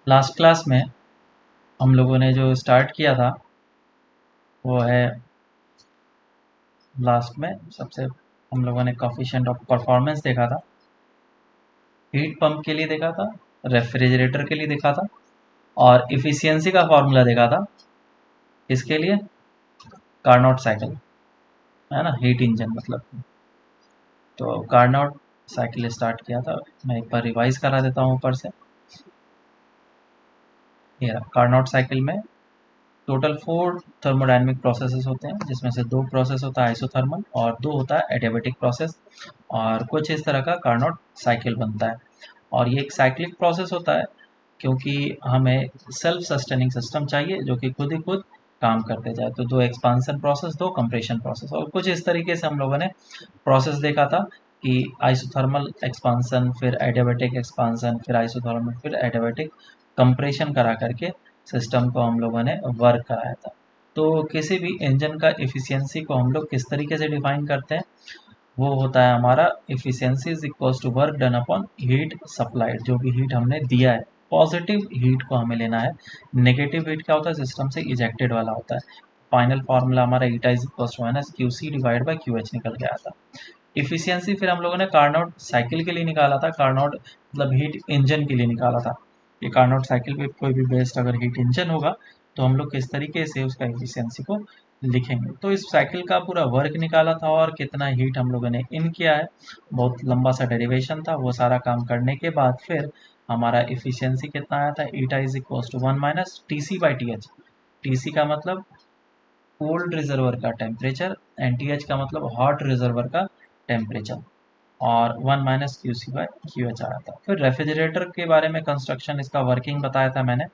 Last class में हम लोगों ने जो स्टार्ट किया था वो है, लास्ट में सबसे हम लोगों ने कोफिशिएंट ऑफ परफॉर्मेंस देखा था, हीट पंप के लिए देखा था, रेफ्रिजरेटर के लिए देखा था, और इफिशियंसी का फॉर्मूला देखा था इसके लिए, कार्नोट साइकिल, है ना, हीट इंजन मतलब। तो कार्नोट साइकिल स्टार्ट किया था, मैं एक बार रिवाइज करा देता हूँ ऊपर से। ये कार्नोट साइकिल में टोटल 4 थर्मोडायनेमिक प्रोसेसेस होते हैं, जिसमें से 2 प्रोसेस होता है आइसोथर्मल और 2 होता है एडियाबैटिक प्रोसेस, और कुछ इस तरह का कार्नोट साइकिल बनता है। और ये एक साइक्लिक प्रोसेस होता है क्योंकि हमें सेल्फ सस्टेनिंग सिस्टम चाहिए जो कि खुद ही खुद काम करते जाए। तो 2 एक्सपांसन प्रोसेस, 2 कंप्रेशन प्रोसेस, और कुछ इस तरीके से हम लोगों ने प्रोसेस देखा था कि आइसोथर्मल एक्सपांसन, फिर एडियाबैटिक एक्सपांसन, फिर आइसोथर्मल, फिर एडियाबैटिक कंप्रेशन करा करके सिस्टम को हम लोगों ने वर्क कराया था। तो किसी भी इंजन का एफिशिएंसी को हम लोग किस तरीके से डिफाइन करते हैं, वो होता है हमारा efficiency is equals to work done upon heat supplied, जो भी हीट हमने दिया है। पॉजिटिव हीट को हमें लेना है, नेगेटिव हीट क्या होता है, सिस्टम से इजेक्टेड वाला होता है। फाइनल फार्मूला हमारा eta is equals to minus Q C divide by Q H निकल के आया था। इफिशियंसी फिर हम लोगों ने कार्नोट साइकिल के लिए निकाला था, कार्नोट मतलब हीट इंजन के लिए निकाला था। ये कार्नोट साइकिल पे कोई भी बेस्ड अगर हीट इंजन होगा तो हम लोग किस तरीके से उसका एफिशिएंसी को लिखेंगे। तो इस साइकिल का पूरा वर्क निकाला था और कितना हीट हम लोगों ने इन किया है, बहुत लंबा सा डेरिवेशन था। वो सारा काम करने के बाद फिर हमारा एफिशिएंसी कितना आया था, eta is equal to 1 minus T C by T H. T C का मतलब कोल्ड रिजर्वर का टेम्परेचर, एंड टी एच का मतलब हॉट रिजर्वर का टेम्परेचर, और 1 minus Q C by Q H आया था। फिर रेफ्रिजरेटर के बारे में कंस्ट्रक्शन, इसका वर्किंग बताया था मैंने,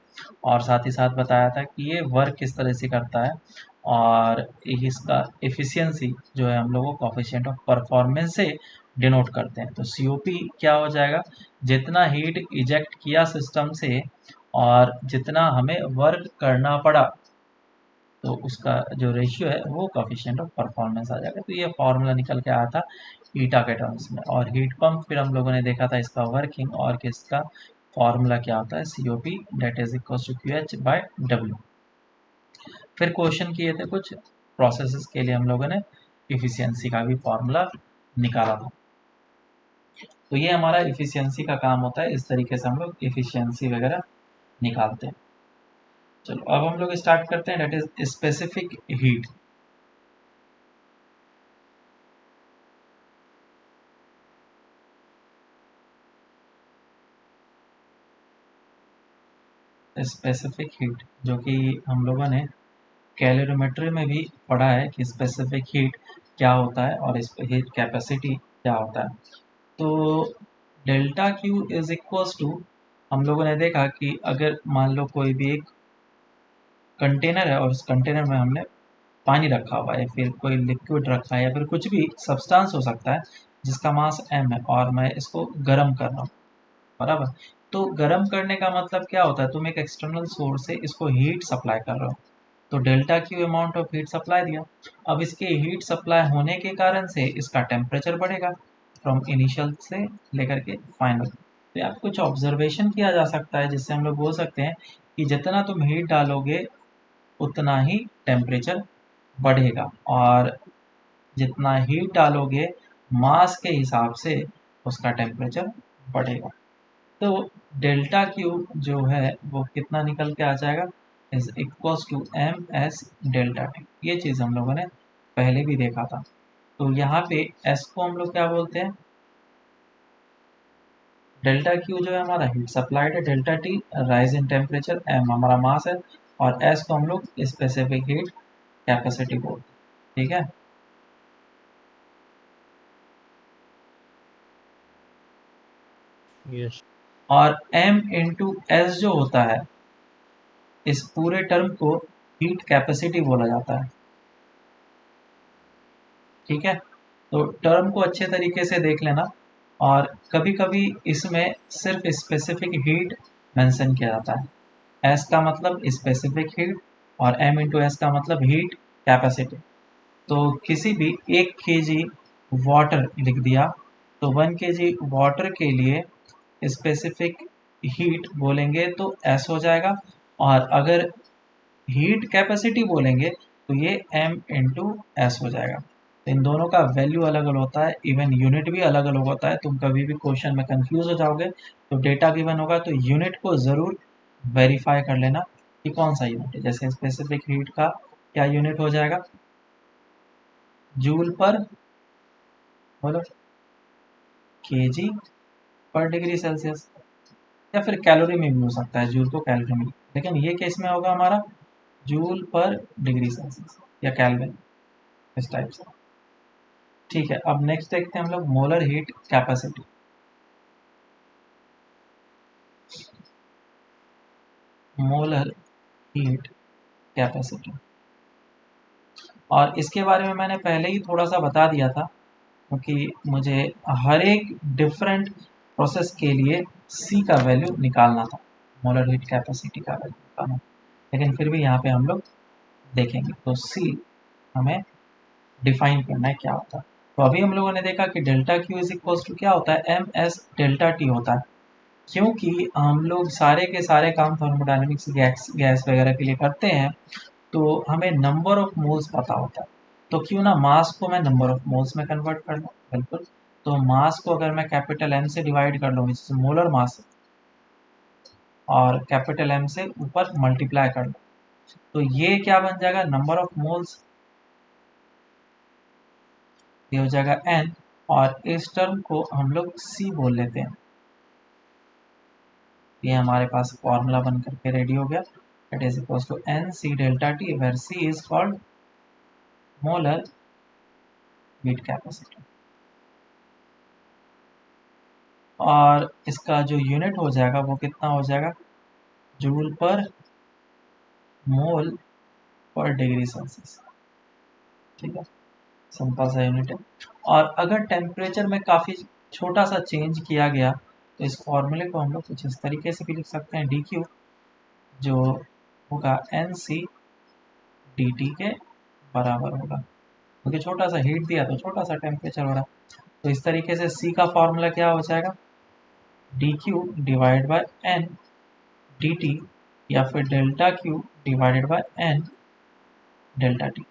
और साथ ही साथ बताया था कि ये वर्क किस तरह से करता है, और इसका एफिशिएंसी जो है हम लोगों को कोफिशिएंट ऑफ परफॉर्मेंस से डिनोट करते हैं। तो सी ओ पी क्या हो जाएगा, जितना हीट इजेक्ट किया सिस्टम से और जितना हमें वर्क करना पड़ा, तो उसका जो रेशियो है वो कोफिशिएंट ऑफ परफॉर्मेंस आ जाएगा। तो ये फॉर्मूला निकल के आया था ईटा के टर्म्स में। और हीट पंप फिर हम लोगों ने देखा था इसका वर्किंग, और किसका फॉर्मूला क्या होता है, C O P that is equal to Q H by W. फिर क्वेश्चन किए थे कुछ प्रोसेसेस के लिए हम लोगों ने इफिशियंसी का भी फॉर्मूला निकाला था। तो ये हमारा इफिशियंसी का काम होता है, इस तरीके से हम लोग इफिशियंसी वगैरह निकालते हैं। चलो अब हम लोग स्टार्ट करते हैं, that is specific heat. Specific heat जो कि हम लोगों ने कैलोरीमेट्री में भी पढ़ा है कि स्पेसिफिक हीट क्या होता है और इस हीट कैपेसिटी क्या होता है। तो delta Q is equals to, हम लोगों ने देखा कि अगर मान लो कोई भी एक कंटेनर है और उस कंटेनर में हमने पानी रखा हुआ है, या फिर कोई लिक्विड रखा है, या फिर कुछ भी सब्सटेंस हो सकता है जिसका मास m है, और मैं इसको गर्म कर रहा हूँ, बराबर। तो गर्म करने का मतलब क्या होता है, तुम एक एक्सटर्नल सोर्स से इसको हीट सप्लाई कर रहे हो, तो delta Q amount of heat supply दिया। अब इसके हीट सप्लाई होने के कारण से इसका टेम्परेचर बढ़ेगा, फ्रॉम इनिशियल से लेकर के फाइनल। तो यहाँ कुछ ऑब्जर्वेशन किया जा सकता है जिससे हम लोग बोल सकते हैं कि जितना तुम हीट डालोगे उतना ही टेम्परेचर बढ़ेगा, और जितना हीट डालोगे मास के हिसाब से उसका टेम्परेचर बढ़ेगा। तो डेल्टा क्यू जो है वो कितना निकल के आ जाएगा, is equals to M S delta T. ये चीज़ हम लोगों ने पहले भी देखा था। तो यहाँ पे एस को हम लोग क्या बोलते हैं, डेल्टा क्यू जो है हमारा हीट सप्लाइड है, delta T rise in temperature, M हमारा मास है, और एस को हम लोग स्पेसिफिक हीट कैपेसिटी बोलते हैं। ठीक है, यस। और m इंटू एस जो होता है, इस पूरे टर्म को हीट कैपेसिटी बोला जाता है। ठीक है, तो टर्म को अच्छे तरीके से देख लेना, और कभी कभी इसमें सिर्फ स्पेसिफिक हीट मेंशन किया जाता है। एस का मतलब स्पेसिफिक हीट, और m इंटू एस का मतलब हीट कैपेसिटी। तो किसी भी 1 kg वाटर लिख दिया, तो 1 kg वाटर के लिए स्पेसिफिक हीट बोलेंगे तो एस हो जाएगा, और अगर हीट कैपेसिटी बोलेंगे तो ये m इंटू एस हो जाएगा। तो इन दोनों का वैल्यू अलग अलग होता है, इवन यूनिट भी अलग अलग होता है। तुम कभी भी क्वेश्चन में कंफ्यूज हो जाओगे तो डेटा गिवन होगा तो यूनिट को ज़रूर वेरीफाई कर लेना कि कौन सा यूनिट है। जैसे स्पेसिफिक हीट का क्या यूनिट हो जाएगा, जूल पर, बोलो, केजी पर डिग्री सेल्सियस, या फिर कैलोरी में भी हो सकता है, जूल को कैलोरी में, लेकिन ये केस में होगा हमारा जूल पर डिग्री सेल्सियस या केल्विन, इस टाइप से। ठीक है, अब नेक्स्ट देखते हैं हम लोग molar heat capacity. Molar heat capacity, और इसके बारे में मैंने पहले ही थोड़ा सा बता दिया था, क्योंकि मुझे हर एक डिफरेंट प्रोसेस के लिए सी का वैल्यू निकालना था, मोलर हीट कैपेसिटी का वैल्यू निकालना, लेकिन फिर भी यहाँ पे हम लोग देखेंगे। तो सी हमें डिफाइन करना है क्या होता है। तो अभी हम लोगों ने देखा कि delta Q is equal to क्या होता है, एम एस डेल्टा टी होता है, क्योंकि हम लोग सारे के सारे काम थर्मोडायनेमिक्स गैस गैस वगैरह के लिए करते हैं, तो हमें नंबर ऑफ मोल्स पता होता है। तो क्यों ना मास को मैं नंबर ऑफ मोल्स में कन्वर्ट कर लूँ, बिल्कुल। तो मास को अगर मैं कैपिटल एम से डिवाइड कर लूँ, जैसे मोलर मास, और कैपिटल एम से ऊपर मल्टीप्लाई कर लूँ, तो ये क्या बन जाएगा, नंबर ऑफ मोल्स, ये हो जाएगा एन, और इस टर्म को हम लोग सी बोल लेते हैं। ये हमारे पास फॉर्मूला बन करके रेडी हो गया, it is equal to N C delta T, where C is called molar heat capacity, और इसका जो यूनिट हो जाएगा वो कितना हो जाएगा, जूल पर मोल पर डिग्री सेल्सियस। ठीक है, सिंपल सा यूनिट है। और अगर टेम्परेचर में काफ़ी छोटा सा चेंज किया गया तो इस फॉर्मूले को हम लोग कुछ इस तरीके से भी लिख सकते हैं, डी क्यू जो होगा एन सी डी टी के बराबर होगा, क्योंकि छोटा सा हीट दिया तो छोटा सा टेम्परेचर हो रहा। तो इस तरीके से सी का फॉर्मूला क्या हो जाएगा, D Q divide by N D T, या फिर delta Q divided by N delta T,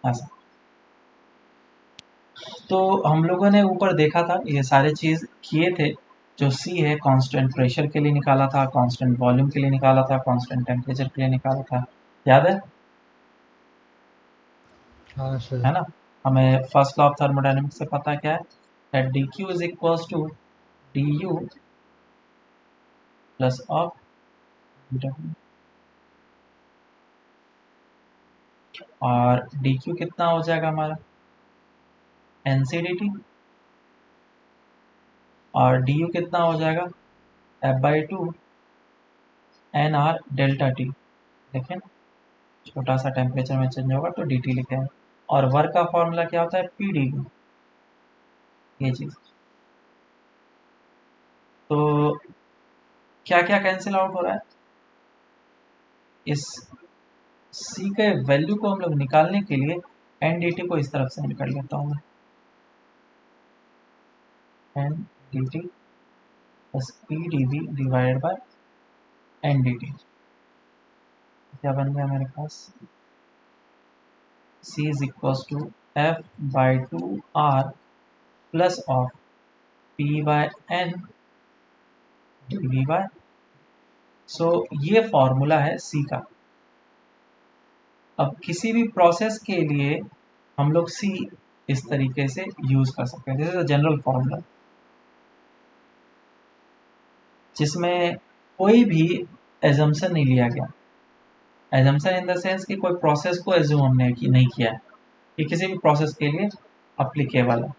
ऐसा। तो हम लोगों ने ऊपर देखा था, ये सारे चीज़ किए थे। जो सी है कांस्टेंट प्रेशर के लिए निकाला था, कांस्टेंट वॉल्यूम के लिए निकाला था, कांस्टेंट टेम्परेचर के लिए निकाला था, याद हाँ सर। है ना। हमें फर्स्ट लॉ ऑफ थर्मोडायनेमिक्स से पता क्या है, that D Q is equals to D U plus of W, और डी क्यू कितना हो जाएगा हमारा, एन सी डी टी, और डी यू कितना हो जाएगा, F by two N R delta T, देखें छोटा सा टेम्परेचर में चेंज होगा तो डी टी लिखे हैं। और वर्क का फॉर्मूला क्या होता है, पी डी वी, ये चीज़। तो क्या क्या कैंसिल आउट हो रहा है, इस सी के वैल्यू को हम लोग निकालने के लिए एन डी टी को इस तरफ से निकल लेता हूँ मैं, N D T plus P D V divided by N D T, क्या बन गया मेरे पास, C is equal to F by two R plus of P by N D V by, so ये फॉर्मूला है सी का। अब किसी भी प्रोसेस के लिए हम लोग सी इस तरीके से यूज कर सकते हैं, this is a general formula, जिसमें कोई भी एजम्पशन नहीं लिया गया। एजम्पशन इन द सेंस कि कोई प्रोसेस को एज्यूम हमने नहीं किया है, ये किसी भी प्रोसेस के लिए अप्लीकेबल है।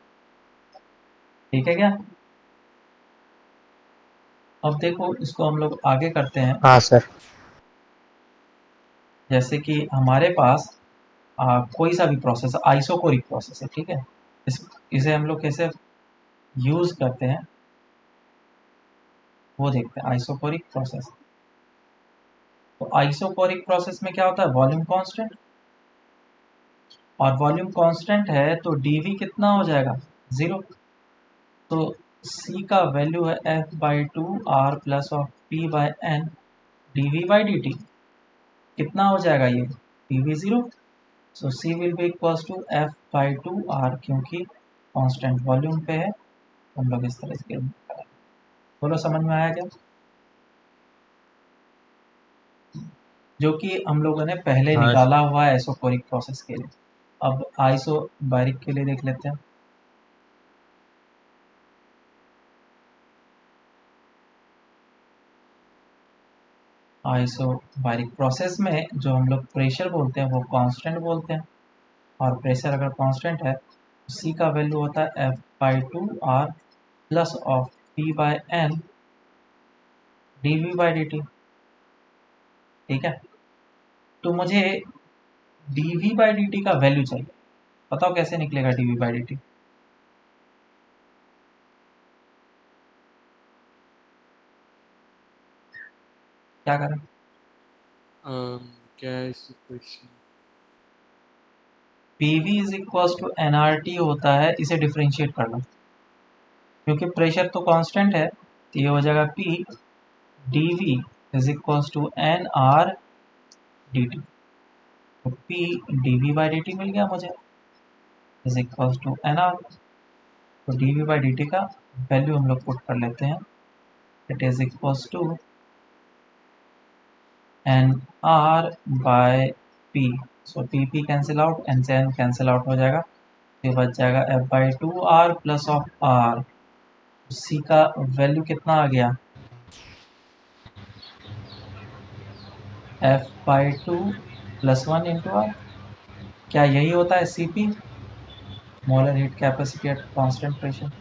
ठीक है क्या, अब देखो इसको हम लोग आगे करते हैं। हाँ सर। जैसे कि हमारे पास कोई सा भी प्रोसेस, आइसोकोरिक प्रोसेस है, ठीक है, इसे हम लोग कैसे यूज करते हैं वो देखते हैं, आइसोकोरिक प्रोसेस। तो आइसोकोरिक प्रोसेस में क्या होता है, वॉल्यूम कांस्टेंट, और वॉल्यूम कांस्टेंट है तो डीवी कितना हो जाएगा, जीरो। तो C का वैल्यू है F/2 R plus of P/N dV/dt। कितना हो जाएगा ये PV0। So C will be equals to F/2 R, क्योंकि कांस्टेंट वॉल्यूम पे है। हम लोग इस तरह से बोलो, समझ में आया क्या? जो कि हम लोगों ने पहले हाँ निकाला हुआ है आइसोकोरिक प्रोसेस के लिए। अब आइसोबारिक के लिए देख लेते हैं। आइसोबारिक प्रोसेस में जो हम लोग प्रेशर बोलते हैं वो कांस्टेंट बोलते हैं, और प्रेशर अगर कांस्टेंट है तो C का वैल्यू होता है F/2 R plus of P/N dV/dt। ठीक है, तो मुझे dV/dt का वैल्यू चाहिए। बताओ कैसे निकलेगा dV/dt? क्या करें? क्या है इस question? PV is equals to NRT होता है, इसे डिफ्रेंशिएट कर लो, क्योंकि प्रेशर तो कांस्टेंट है, तो ये हो जाएगा P dV is equals to NR dt। तो P dV/dt मिल गया मुझे, इज इक्वल्स टू NR। तो dV/dt का वैल्यू हम लोग पुट कर लेते हैं। It is equals to NR/P। So P cancel out, N से N कैंसिल आउट हो जाएगा, ये बच जाएगा F/2 R plus of R। C का वैल्यू कितना आ गया? F/2 plus 1 into R। क्या यही होता है CP, molar heat capacity at constant pressure?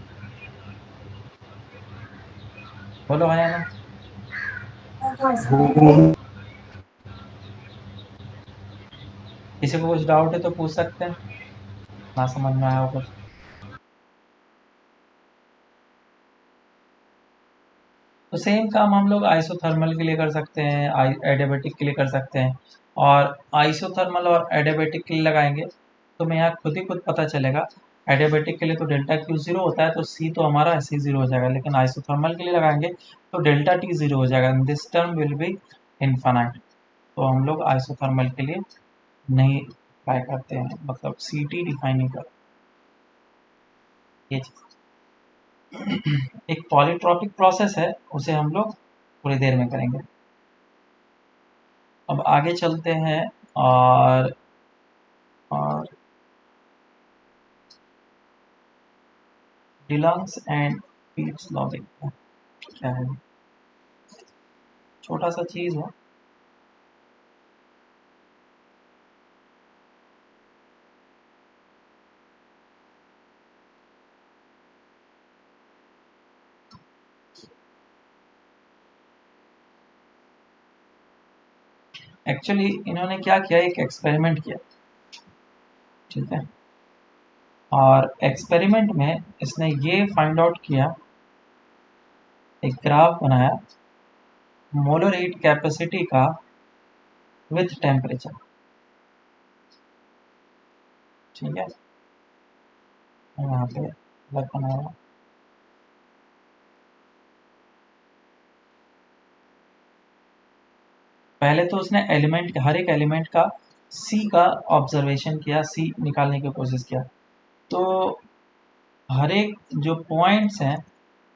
बोलो है ना? वो किसी को कुछ डाउट है तो पूछ सकते हैं, ना समझ में आया हो कुछ। तो सेम काम हम लोग आइसोथर्मल के लिए कर सकते हैं, एडियाबेटिक के लिए कर सकते हैं। और आइसोथर्मल और एडियाबेटिक के लिए लगाएंगे तो मैं यहाँ खुद पता चलेगा। एडियाबेटिक के लिए तो डेल्टा Q 0 होता है, तो C तो हमारा ऐसे ही 0 हो जाएगा, लेकिन आइसोथर्मल के लिए लगाएंगे तो डेल्टा T 0 हो जाएगा, this term will be infinite. तो हम लोग आइसोथर्मल के लिए नहीं ट्राई करते हैं, मतलब CT डिफाइन नहीं करते ये चीज़। एक पॉलीट्रॉपिक प्रोसेस है, उसे हम लोग थोड़ी देर में करेंगे। अब आगे चलते हैं और डिलंग्स एंड पीट्स लॉ देखते हैं क्या है। छोटा सा चीज है। एक्चुअली इन्होंने क्या किया, एक एक्सपेरिमेंट किया, ठीक है। और एक्सपेरिमेंट में इसने ये फाइंड आउट किया, एक ग्राफ बनाया मोलर हीट कैपेसिटी का विथ टेम्परेचर। ठीक है, यहाँ पे अलग बनाया। पहले तो उसने एलिमेंट, हर एक एलिमेंट का सी का ऑब्जर्वेशन किया, सी निकालने की कोशिश किया। तो हर एक जो पॉइंट्स हैं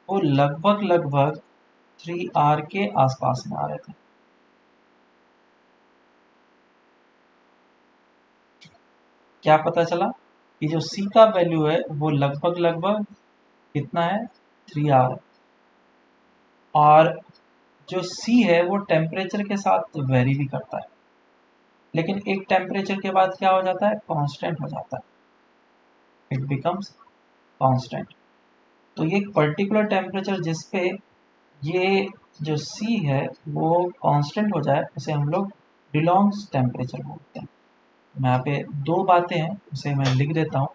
वो लगभग लगभग 3R के आसपास में आ रहे थे। क्या पता चला कि जो C का वैल्यू है वो लगभग लगभग कितना है, 3R। और जो C है वो टेम्परेचर के साथ वेरी भी करता है, लेकिन एक टेम्परेचर के बाद क्या हो जाता है, कांस्टेंट हो जाता है, इट बिकम्स कांस्टेंट। तो ये पर्टिकुलर टेम्परेचर जिस पे ये जो C है वो कांस्टेंट हो जाए, उसे हम लोग डिलॉन्ग्स टेम्परेचर बोलते हैं। यहाँ पे दो बातें हैं, उसे मैं लिख देता हूँ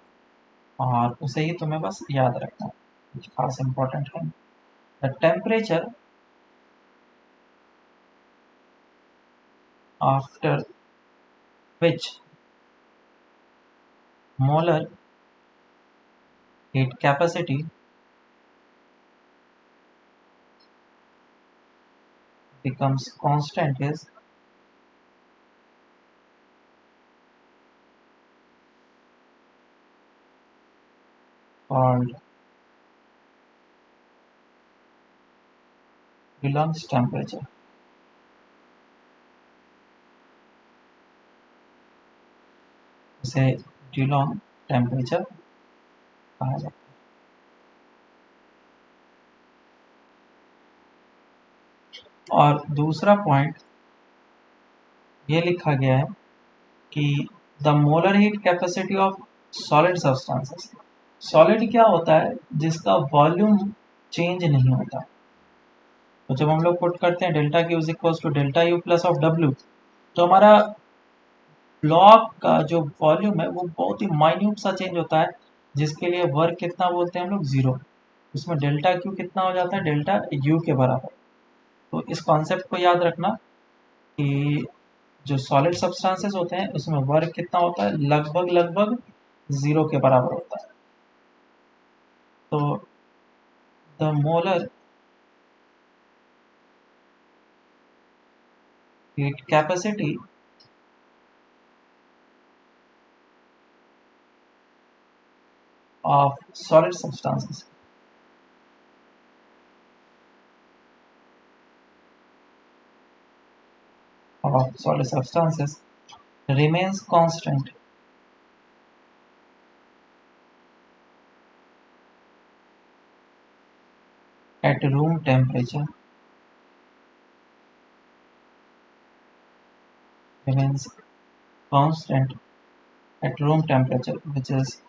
और उसे ही तुम्हें बस याद रखना है, कुछ खास इंपॉर्टेंट है। The temperature after which molar heat capacity becomes constant is called Dulong's temperature. इसे Dulong टेम्परेचर कहा जाता है। और दूसरा पॉइंट ये लिखा गया है कि the molar heat capacity of solid substances. Solid क्या होता है? जिसका वॉल्यूम चेंज नहीं होता। तो जब हम लोग पुट करते हैं delta Q is equal to delta U plus of W, तो हमारा ब्लॉक का जो वॉल्यूम है वो बहुत ही माइन्यूट सा चेंज होता है, जिसके लिए वर्क कितना बोलते हैं हम लोग? जीरो। उसमें डेल्टा क्यू कितना हो जाता है? डेल्टा यू के बराबर। तो इस कॉन्सेप्ट को याद रखना कि जो सॉलिड सब्सटेंसेस होते हैं उसमें वर्क कितना होता है? लगभग लगभग जीरो के बराबर होता है। तो the molar heat capacity of solid substances remains constant at room temperature, remains constant at room temperature, which is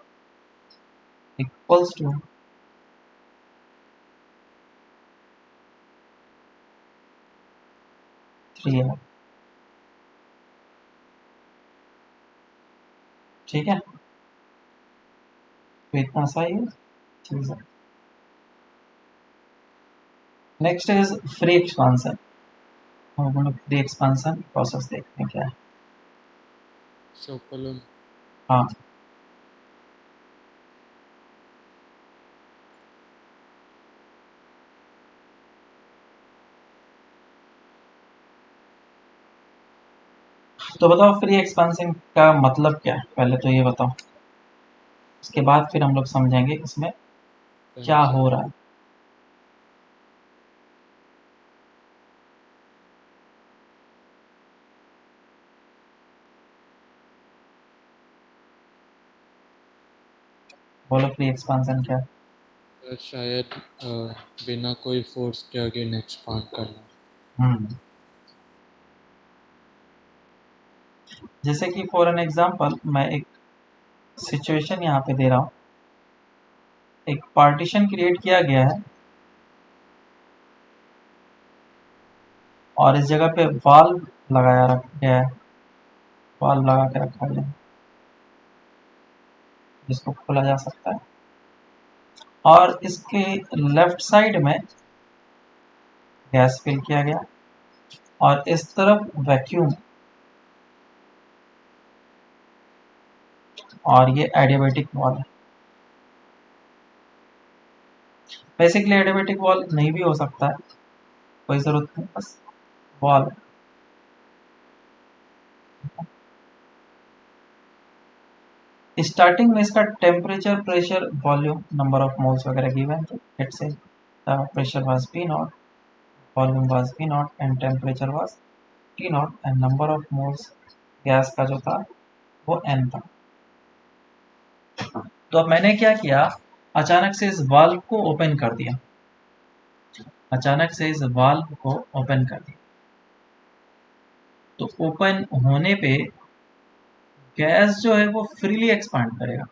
equals to 3R। ठीक है, तो इतना सा ये चीज है। Next is free expansion. हम लोग फ्री एक्सपांसन प्रोसेस देखते हैं क्या है। हाँ, तो बताओ फ्री एक्सपांसन का मतलब क्या है? पहले तो ये बताओ, उसके बाद फिर हम लोग समझेंगे इसमें क्या हो रहा है। बोलो फ्री एक्सपांसन क्या है? शायद बिना कोई फोर्स के अगेन एक्सपांड करना। जैसे कि फॉर एन एग्जांपल मैं एक सिचुएशन यहाँ पे दे रहा हूँ। एक पार्टीशन क्रिएट किया गया है और इस जगह पे वाल्व लगाया रखा गया है, वाल्व लगा के रखा गया है जिसको खोला जा सकता है। और इसके लेफ्ट साइड में गैस फिल किया गया और इस तरफ वैक्यूम, और ये एडियाबैटिक वॉल है। बेसिकली एडियाबैटिक वॉल नहीं भी हो सकता है, कोई जरूरत नहीं, बस वॉल है। स्टार्टिंग में इसका temperature, pressure, volume, number of moles वगैरह गिवन थे। Let's say pressure was P not, volume was P not and temperature was T not and number of moles gas का जो था वो n था। तो अब मैंने क्या किया, अचानक से इस वाल्व को ओपन कर दिया, अचानक से इस वाल्व को ओपन कर दिया। तो ओपन होने पे गैस जो है वो फ्रीली एक्सपांड करेगा।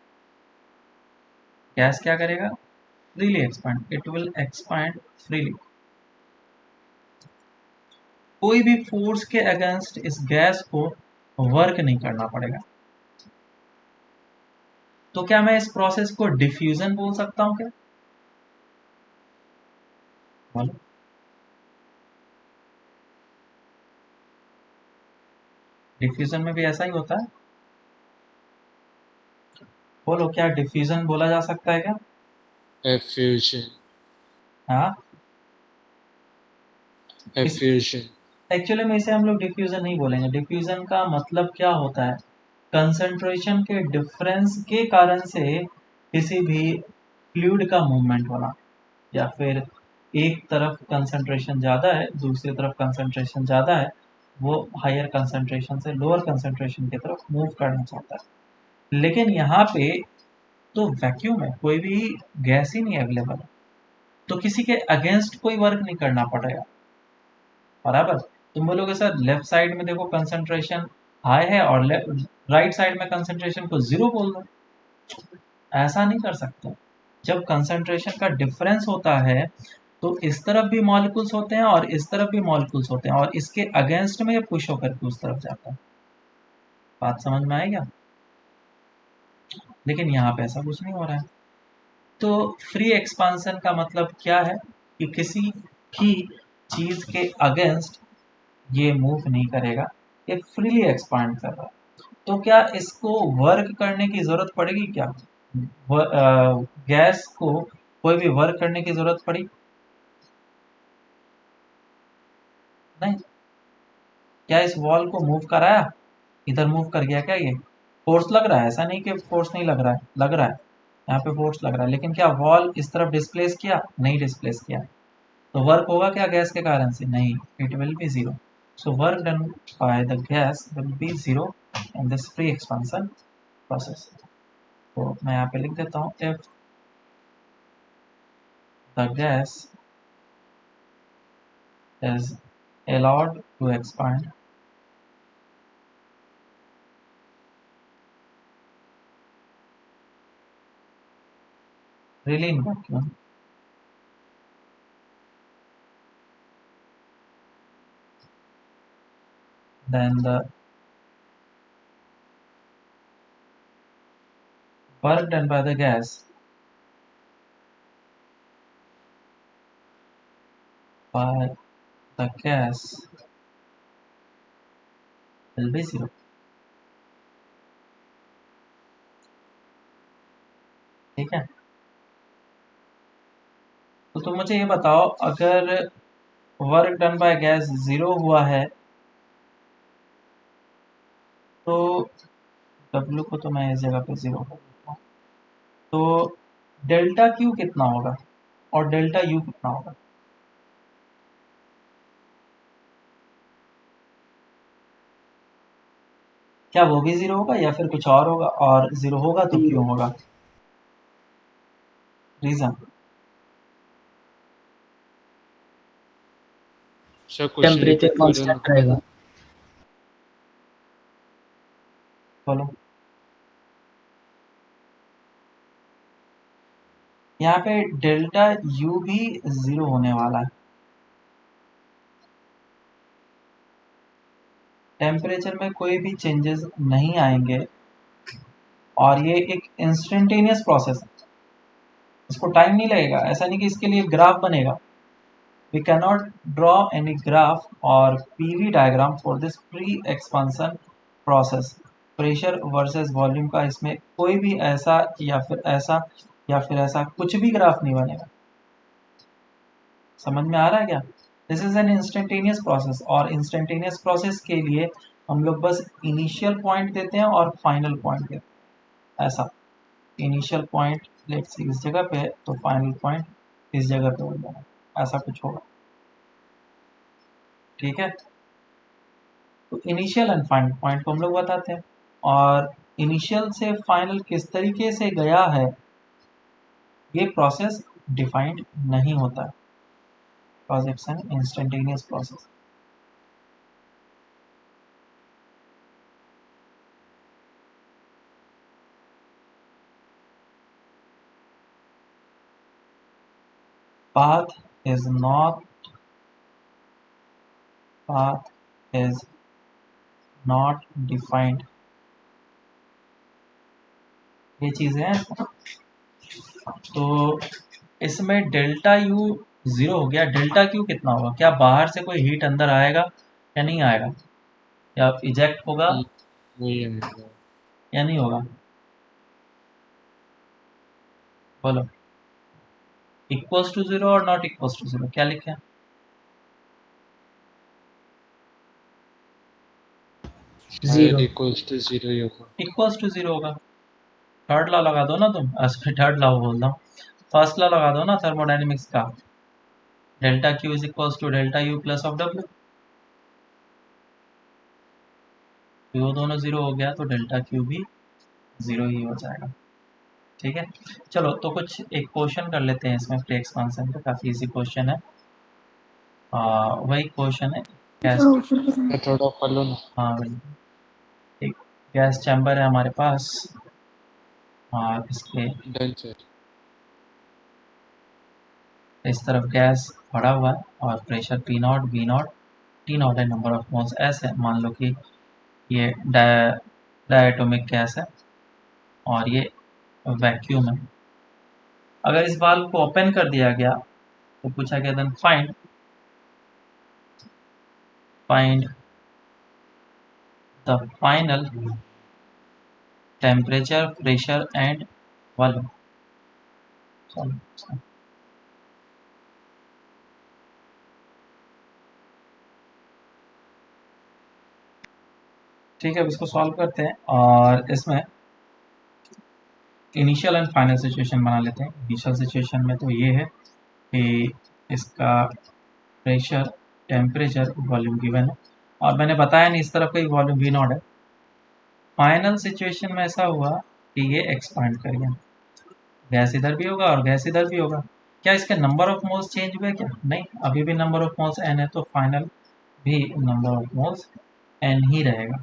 गैस क्या करेगा? Freely expand, it will expand freely. कोई भी फोर्स के अगेंस्ट इस गैस को वर्क नहीं करना पड़ेगा। तो क्या मैं इस प्रोसेस को डिफ्यूजन बोल सकता हूं क्या? बोलो, डिफ्यूजन में भी ऐसा ही होता है। बोलो, क्या डिफ्यूजन बोला जा सकता है क्या? एफ्यूजन। हाँ, एफ्यूजन। एक्चुअली में इसे हम लोग डिफ्यूजन नहीं बोलेंगे। डिफ्यूजन का मतलब क्या होता है, कंसंट्रेशन के डिफरेंस के कारण से किसी भी फ्लूइड का मूवमेंट होना, या फिर एक तरफ कंसंट्रेशन ज़्यादा है दूसरी तरफ कंसंट्रेशन ज़्यादा है, वो हायर कंसंट्रेशन से लोअर कंसंट्रेशन की तरफ मूव करना चाहता है। लेकिन यहाँ पे तो वैक्यूम है, कोई भी गैस ही नहीं अवेलेबल है, तो किसी के अगेंस्ट कोई वर्क नहीं करना पड़ेगा। बराबर, तुम बोलोगे सर लेफ्ट साइड में देखो कंसंट्रेशन हाई है और राइट साइड में कंसंट्रेशन को जीरो बोल दो। ऐसा नहीं कर सकते। जब कंसंट्रेशन का डिफरेंस होता है तो इस तरफ भी मॉलिक्यूल्स होते हैं और इस तरफ भी मॉलिक्यूल्स होते हैं, और इसके अगेंस्ट में ये पुश होकर के उस तरफ जाता है। बात समझ में आएगा? लेकिन यहाँ पे ऐसा कुछ नहीं हो रहा है। तो फ्री एक्सपांसन का मतलब क्या है कि किसी भी चीज के अगेंस्ट ये मूव नहीं करेगा, ये फ्रीली एक्सपांड कर रहा है। तो क्या इसको वर्क करने की जरूरत पड़ेगी क्या? गैस को कोई भी वर्क करने की जरूरत पड़ी? नहीं। क्या इस वॉल को मूव कराया? इधर मूव कर गया क्या? ये फोर्स लग रहा है, ऐसा नहीं कि फोर्स नहीं लग रहा है, लग रहा है। यहाँ पे फोर्स लग रहा है, लेकिन क्या वॉल इस तरफ डिस्प्लेस किया? नहीं डिस्प्लेस किया। तो वर्क होगा क्या गैस के कारण से? नहीं, it will be zero. So work done by the gas will be zero in this free expansion process. तो मैं यहाँ पे लिख देता हूँ, if the gas is allowed to expand really in vacuum, then the work done by the gas by the gas will be zero। ठीक है, तो तुम मुझे ये बताओ, अगर work done by gas zero हुआ है तो W को तो मैं इस जगह पे जीरो कर देता हूँ, तो डेल्टा क्यू कितना होगा और डेल्टा यू कितना होगा? क्या वो भी जीरो होगा या फिर कुछ और होगा? और जीरो होगा तो क्यों होगा? Reason? Sir question temperature repeat कर देना। कांस्टेंट रहेगा। बोलो। यहाँ पे डेल्टा यू भी जीरो होने वाला है। टेम्परेचर में कोई भी चेंजेस नहीं आएंगे, और ये एक इंस्टेंटेनियस प्रोसेस है, इसको टाइम नहीं लगेगा। ऐसा नहीं कि इसके लिए ग्राफ बनेगा। We can not draw any graph और PV diagram for this free expansion process. Pressure versus volume का इसमें कोई भी ऐसा या फिर ऐसा या फिर ऐसा कुछ भी ग्राफ नहीं बनेगा। समझ में आ रहा है क्या? This is an instantaneous process, और इंस्टेंटेनियस प्रोसेस के लिए हम लोग बस इनिशियल पॉइंट देते हैं और फाइनल पॉइंट देते हैं। ऐसा इनिशियल पॉइंट लेट्स सी इस जगह पे है, तो फाइनल पॉइंट इस जगह पे हो जाएगा, ऐसा कुछ होगा। ठीक है, तो इनिशियल एंड फाइनल पॉइंट को हम लोग बताते हैं, और इनिशियल से फाइनल किस तरीके से गया है ये प्रोसेस डिफाइंड नहीं होता है, because it's an instantaneous process. path is not path is not defined, ये चीजें हैं। तो इसमें डेल्टा यू जीरो हो गया, डेल्टा क्यू कितना होगा? क्या बाहर से कोई हीट अंदर आएगा या नहीं आएगा? या इजेक्ट होगा वही है। या नहीं होगा? बोलो। इक्वल्स टू जीरो और नॉट इक्वल्स टू जीरो, क्या लिखे? R zero. Equals to zero ही होगा। इक्वल्स टू जीरो होगा। थर्ड लॉ लगा दो ना तुम, थर्ड लॉ बोल रहा हूँ, फर्स्ट लॉ लगा दो ना थर्मोडाइनमिक्स का, delta Q is equals to delta U plus of W. वो दोनों जीरो हो गया तो डेल्टा क्यू भी जीरो ही हो जाएगा। ठीक है, चलो तो कुछ एक क्वेश्चन कर लेते हैं इसमें फ्री एक्सपांशन का, काफ़ी इजी क्वेश्चन है। वही क्वेश्चन है गैस, मैं थोड़ा पढ़ ना। हाँ वही, एक गैस चैम्बर है हमारे पास, और इसके डन सर। इस तरफ गैस भरा हुआ है और pressure P not V not T not है, नंबर ऑफ मोल्स एस है। मान लो कि ये डायटोमिक गैस है और ये वैक्यूम है। अगर इस वाल्व को ओपन कर दिया गया तो पूछा गया then find the final temperature pressure and volume. ठीक है, अब इसको सॉल्व करते हैं और इसमें इनिशियल एंड फाइनल सिचुएशन बना लेते हैं। इनिशियल सिचुएशन में तो ये है कि इसका प्रेशर टेम्परेचर वॉल्यूम गिवन है और मैंने बताया नहीं इस तरफ का वॉल्यूम वी नॉट है। फाइनल सिचुएशन में ऐसा हुआ कि ये एक्सपांड कर गया, गैस इधर भी होगा और गैस इधर भी होगा। क्या इसके नंबर ऑफ मोल्स चेंज हुए क्या? नहीं, अभी भी नंबर ऑफ मोल्स एन है, तो फाइनल भी नंबर ऑफ मोल्स एन ही रहेगा,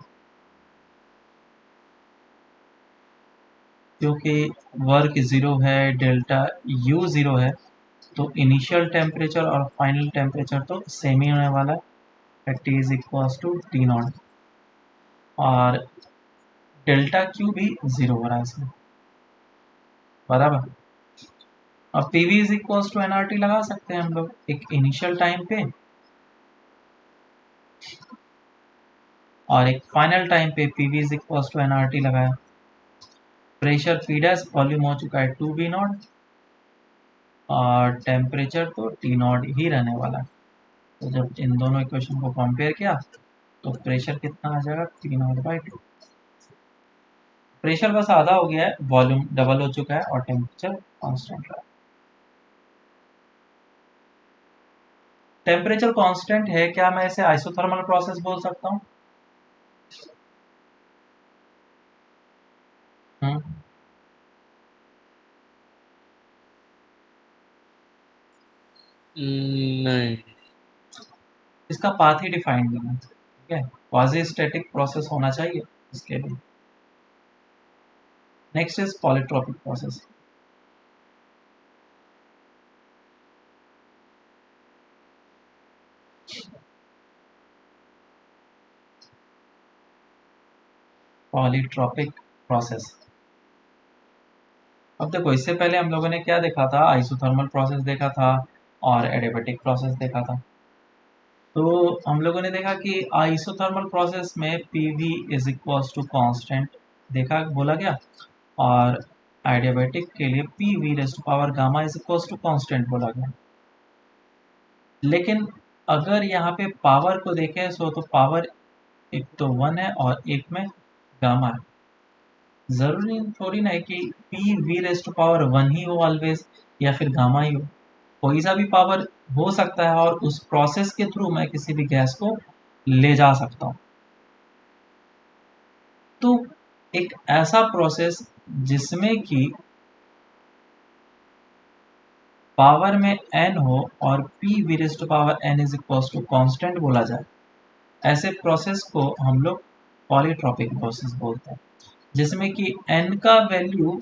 क्योंकि वर्क ज़ीरो है, डेल्टा यू ज़ीरो है, तो इनिशियल टेम्परेचर और फाइनल टेम्परेचर तो सेम ही होने वाला है, T is equals to T not, और डेल्टा क्यू भी ज़ीरो हो रहा है इसमें, बराबर। अब P V is equals to N R T लगा सकते हैं हम लोग एक इनिशियल टाइम पे और एक फाइनल टाइम पे, P V is equals to N R T लगाया। प्रेशर पी डैश, वॉल्यूम हो चुका है टू वी नॉट और टेम्परेचर तो टी नॉट ही रहने वाला है। तो जब इन दोनों इक्वेशन को कंपेयर किया तो प्रेशर कितना आ जाएगा, T not by to. Pressure बस आधा हो गया है, वॉल्यूम डबल हो चुका है और टेम्परेचर कांस्टेंट रहा। टेम्परेचर कांस्टेंट है, क्या मैं इसे आइसोथर्मल प्रोसेस बोल सकता हूँ? नहीं। इसका पाथ ही डिफाइंड नहीं है, ठीक है, क्वाजी स्टैटिक प्रोसेस होना चाहिए इसके लिए। Next is polytropic process. Polytropic process, अब देखो इससे पहले हम लोगों ने क्या देखा था, आइसोथर्मल प्रोसेस देखा था और एडियाबेटिक प्रोसेस देखा था। तो हम लोगों ने देखा कि आइसोथर्मल प्रोसेस में P V is equals to constant देखा, बोला गया, और एडियाबेटिक के लिए P V raise to power gamma is equals to constant बोला गया। लेकिन अगर यहाँ पे पावर को देखें तो पावर एक तो वन है और एक में गामा है। ज़रूरी थोड़ी ना है कि P V raise to power one ही हो ऑलवेज या फिर गामा ही हो, कोई सा भी पावर हो सकता है और उस प्रोसेस के थ्रू मैं किसी भी गैस को ले जा सकता हूँ। तो एक ऐसा प्रोसेस जिसमें कि पावर में n हो और p V raise to power n is equals to constant बोला जाए, ऐसे प्रोसेस को हम लोग पॉलीट्रोपिक प्रोसेस बोलते हैं, जिसमें कि n का value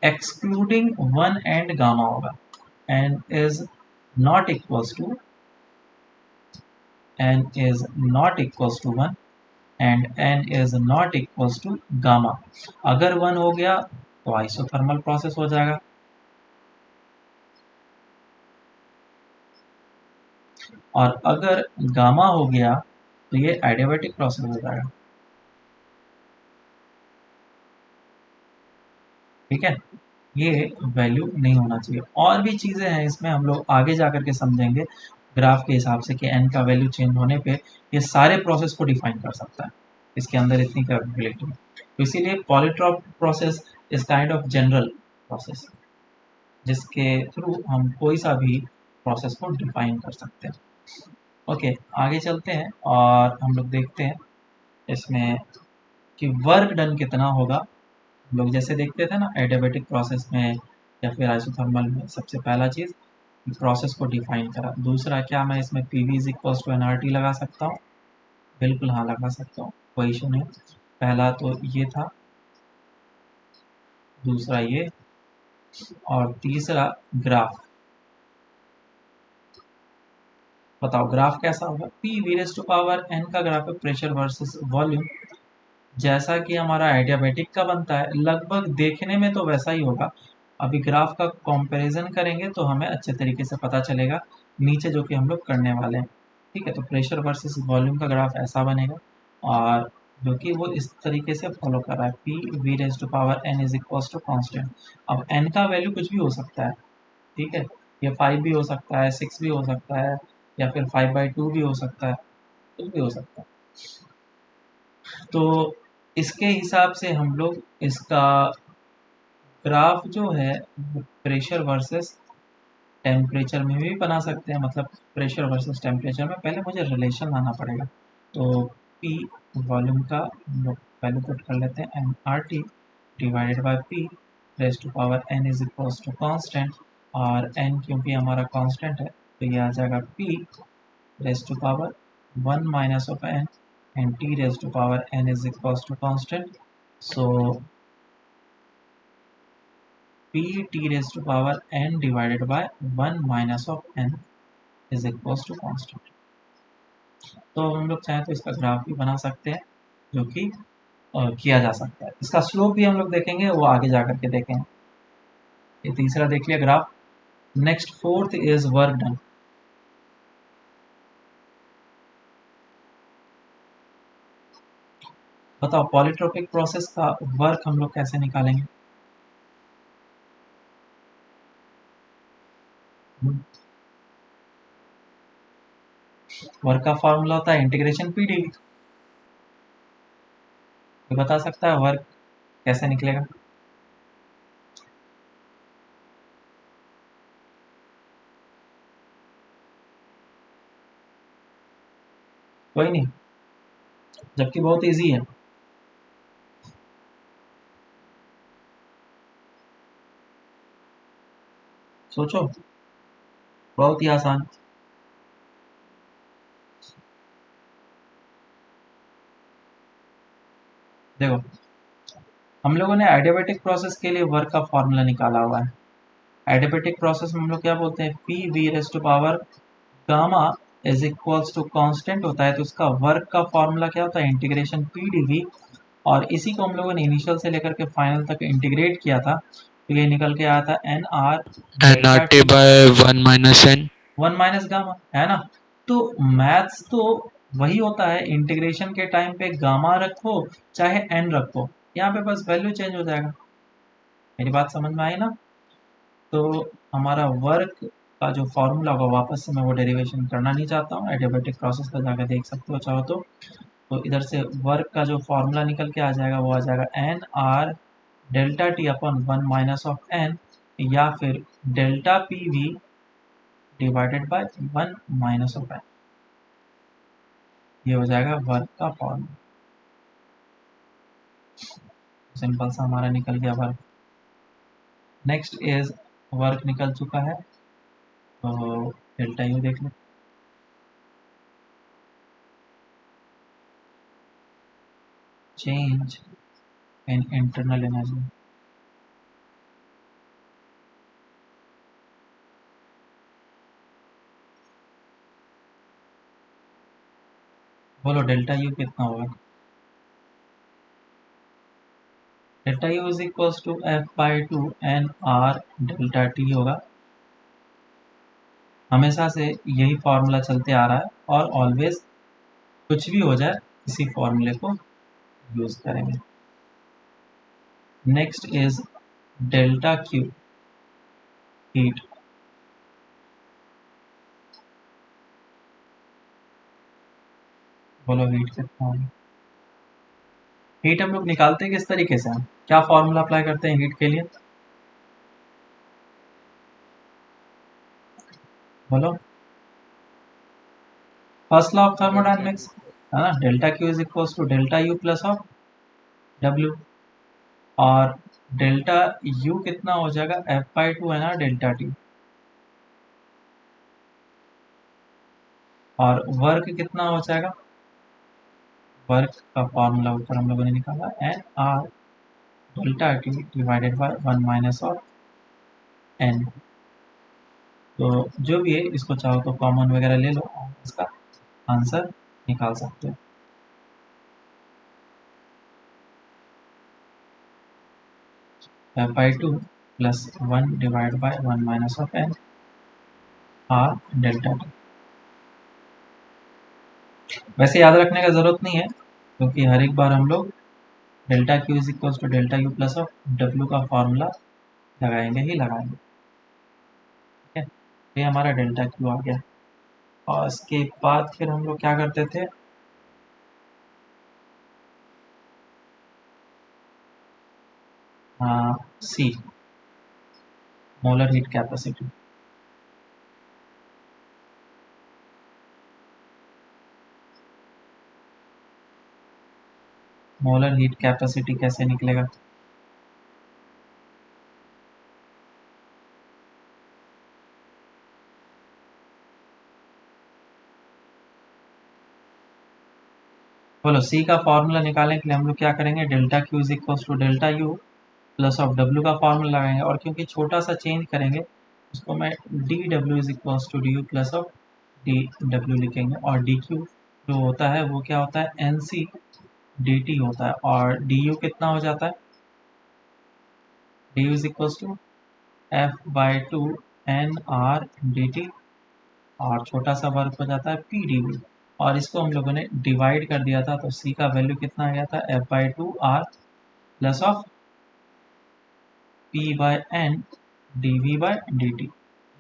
excluding one and gamma होगा। n is not equals to one and n is not equals to gamma. अगर वन हो गया तो आइसोथर्मल प्रोसेस हो जाएगा, और अगर गामा हो गया तो ये एडियाबेटिक प्रोसेस हो जाएगा। ठीक है, ये वैल्यू नहीं होना चाहिए। और भी चीज़ें हैं इसमें, हम लोग आगे जा कर के समझेंगे ग्राफ के हिसाब से कि n का वैल्यू चेंज होने पे ये सारे प्रोसेस को डिफाइन कर सकता है। इसके अंदर इतनी कैपेबिलिटी। तो इसीलिए polytrope process is kind of general process, जिसके थ्रू हम कोई सा भी प्रोसेस को डिफाइन कर सकते हैं। ओके, आगे चलते हैं और हम लोग देखते हैं इसमें कि वर्क डन कितना होगा। हम लोग जैसे देखते थे ना एडियाबेटिक प्रोसेस में या फिर आइसोथर्मल में, सबसे पहला चीज़ प्रोसेस को डिफाइन करा। दूसरा, क्या मैं इसमें P V is equals to N R T लगा सकता हूँ? बिल्कुल हाँ, लगा सकता हूँ, कोई इशू नहीं। पहला तो ये था, दूसरा ये, और तीसरा ग्राफ। बताओ ग्राफ कैसा होगा? P V raise to power N का ग्राफ है, प्रेशर वर्सेस वॉल्यूम, जैसा कि हमारा आइडियाबैटिक का बनता है, लगभग देखने में तो वैसा ही होगा। अभी ग्राफ का कंपैरिजन करेंगे तो हमें अच्छे तरीके से पता चलेगा नीचे, जो कि हम लोग करने वाले हैं। ठीक है, तो प्रेशर वर्सेस वॉल्यूम का ग्राफ ऐसा बनेगा, और जो कि वो इस तरीके से फॉलो कर रहा है, P V raise to power N is equal to constant. अब एन का वैल्यू कुछ भी हो सकता है, ठीक है, ये 5 भी हो सकता है, 6 भी हो सकता है, या फिर 5/2 भी हो सकता है, कुछ भी हो सकता है। तो इसके हिसाब से हम लोग इसका ग्राफ जो है वो प्रेशर वर्सेस टेम्परेचर में भी बना सकते हैं। मतलब प्रेशर वर्सेस टेम्परेचर में पहले मुझे रिलेशन लाना पड़ेगा। तो पी वॉल्यूम का हम लोग वैल्यू पुट कर लेते हैं, M R T divided by P raise to power N is equals to constant, और एन क्योंकि हमारा कॉन्स्टेंट है तो ये आ जाएगा P raise to power 1 - of n and t raised to power n is equals to constant. So p t raised to power n divided by 1 - of n is equals to constant. तो हम लोग चाहें तो इसका graph भी बना सकते हैं, जो कि किया जा सकता है। इसका स्लोप भी हम लोग देखेंगे, वो आगे जा करके देखेंगे। ये तीसरा देख लिया graph. Next fourth is work done. बताओ पॉलीट्रोपिक प्रोसेस का वर्क हम लोग कैसे निकालेंगे? वर्क का फॉर्मूला होता है इंटीग्रेशन पी डी। कोई बता सकता है वर्क कैसे निकलेगा? कोई नहीं, जबकि बहुत इजी है। सोचो, बहुत ही आसान। देखो, हम लोगों ने एडियाबेटिक प्रोसेस के लिए वर्क का फॉर्मूला निकाला हुआ है। एडियाबेटिक प्रोसेस में हम लोग क्या बोलते हैं, P V raise to power gamma is equals to constant होता है, तो उसका वर्क का फॉर्मूला क्या होता है, इंटीग्रेशन पी डी वी। और इसी को हम लोगों ने इनिशियल से लेकर के फाइनल तक इंटीग्रेट किया था, तो ये निकल के आया था N R N R delta T T by 1 - n। 1 - गामा, है ना? तो मैथ्स तो वही होता है, इंटीग्रेशन के टाइम पे गामा रखो चाहे एन रखो, यहाँ पे बस वैल्यू चेंज हो जाएगा। मेरी बात समझ में आई ना? तो हमारा वर्क का जो फॉर्मूला होगा, वापस से मैं वो डेरिवेशन करना नहीं चाहता हूँ, एडियाबेटिक प्रोसेस का जाकर देख सकते हो चाहो तो इधर से वर्क का जो फॉर्मूला निकल के आ जाएगा वो आ जाएगा N R delta T upon 1 - of n, या फिर delta P V divided by 1 - of n। ये हो जाएगा वर्क का फॉर्मूला। सिंपल सा हमारा निकल गया वर्क। नेक्स्ट इज, वर्क निकल चुका है, तो डेल्टा यू देख लो। Change in internal energy. बोलो डेल्टा यू कितना होगा? Delta U is equals to F/2 N R delta T होगा। हमेशा से यही फॉर्मूला चलते आ रहा है, और ऑलवेज कुछ भी हो जाए इसी फॉर्मूले को यूज करेंगे। Next is delta Q, heat. बोलो हीट कितना होगा? हीट हम लोग निकालते हैं किस तरीके से, हम क्या फॉर्मूला अप्लाई करते हैं हीट के लिए, बोलो। First law of delta thermodynamics, Q. है ना, delta Q is equals to delta U plus of W. और डेल्टा यू कितना हो जाएगा, एफ बाई टू है ना डेल्टा टी। और वर्क कितना हो जाएगा, वर्क का फॉर्मूला ऊपर हम लोगों ने निकाला, N R delta T divided by one minus of N. तो जो भी है इसको चाहो तो कॉमन वगैरह ले लो और इसका आंसर निकाल सकते हो। F by two plus one divide by one minus of N R delta T. वैसे याद रखने का ज़रूरत नहीं है क्योंकि हर एक बार हम लोग delta Q is equal to delta U plus of W का फॉर्मूला लगाएंगे ही लगाएंगे। ठीक है, ये हमारा डेल्टा क्यू आ गया। और इसके बाद फिर हम लोग क्या करते थे, C, molar heat capacity. Molar heat capacity कैसे निकलेगा, बोलो। सी का फॉर्मूला निकालने के लिए हम लोग क्या करेंगे, delta Q is equal to delta U plus of W का फॉर्मूला लगाएंगे। और क्योंकि छोटा सा चेंज करेंगे उसको मैं D W is equal to D U plus of D W लिखेंगे। और डी क्यू जो होता है वो क्या होता है, एन सी डी टी होता है। और डी यू कितना हो जाता है, D U is equal to F by two N R D T. और छोटा सा वर्क हो जाता है पी डी वी। और इसको हम लोगों ने डिवाइड कर दिया था तो सी का वैल्यू कितना आ गया था, F by two R plus of P by N D V by D T.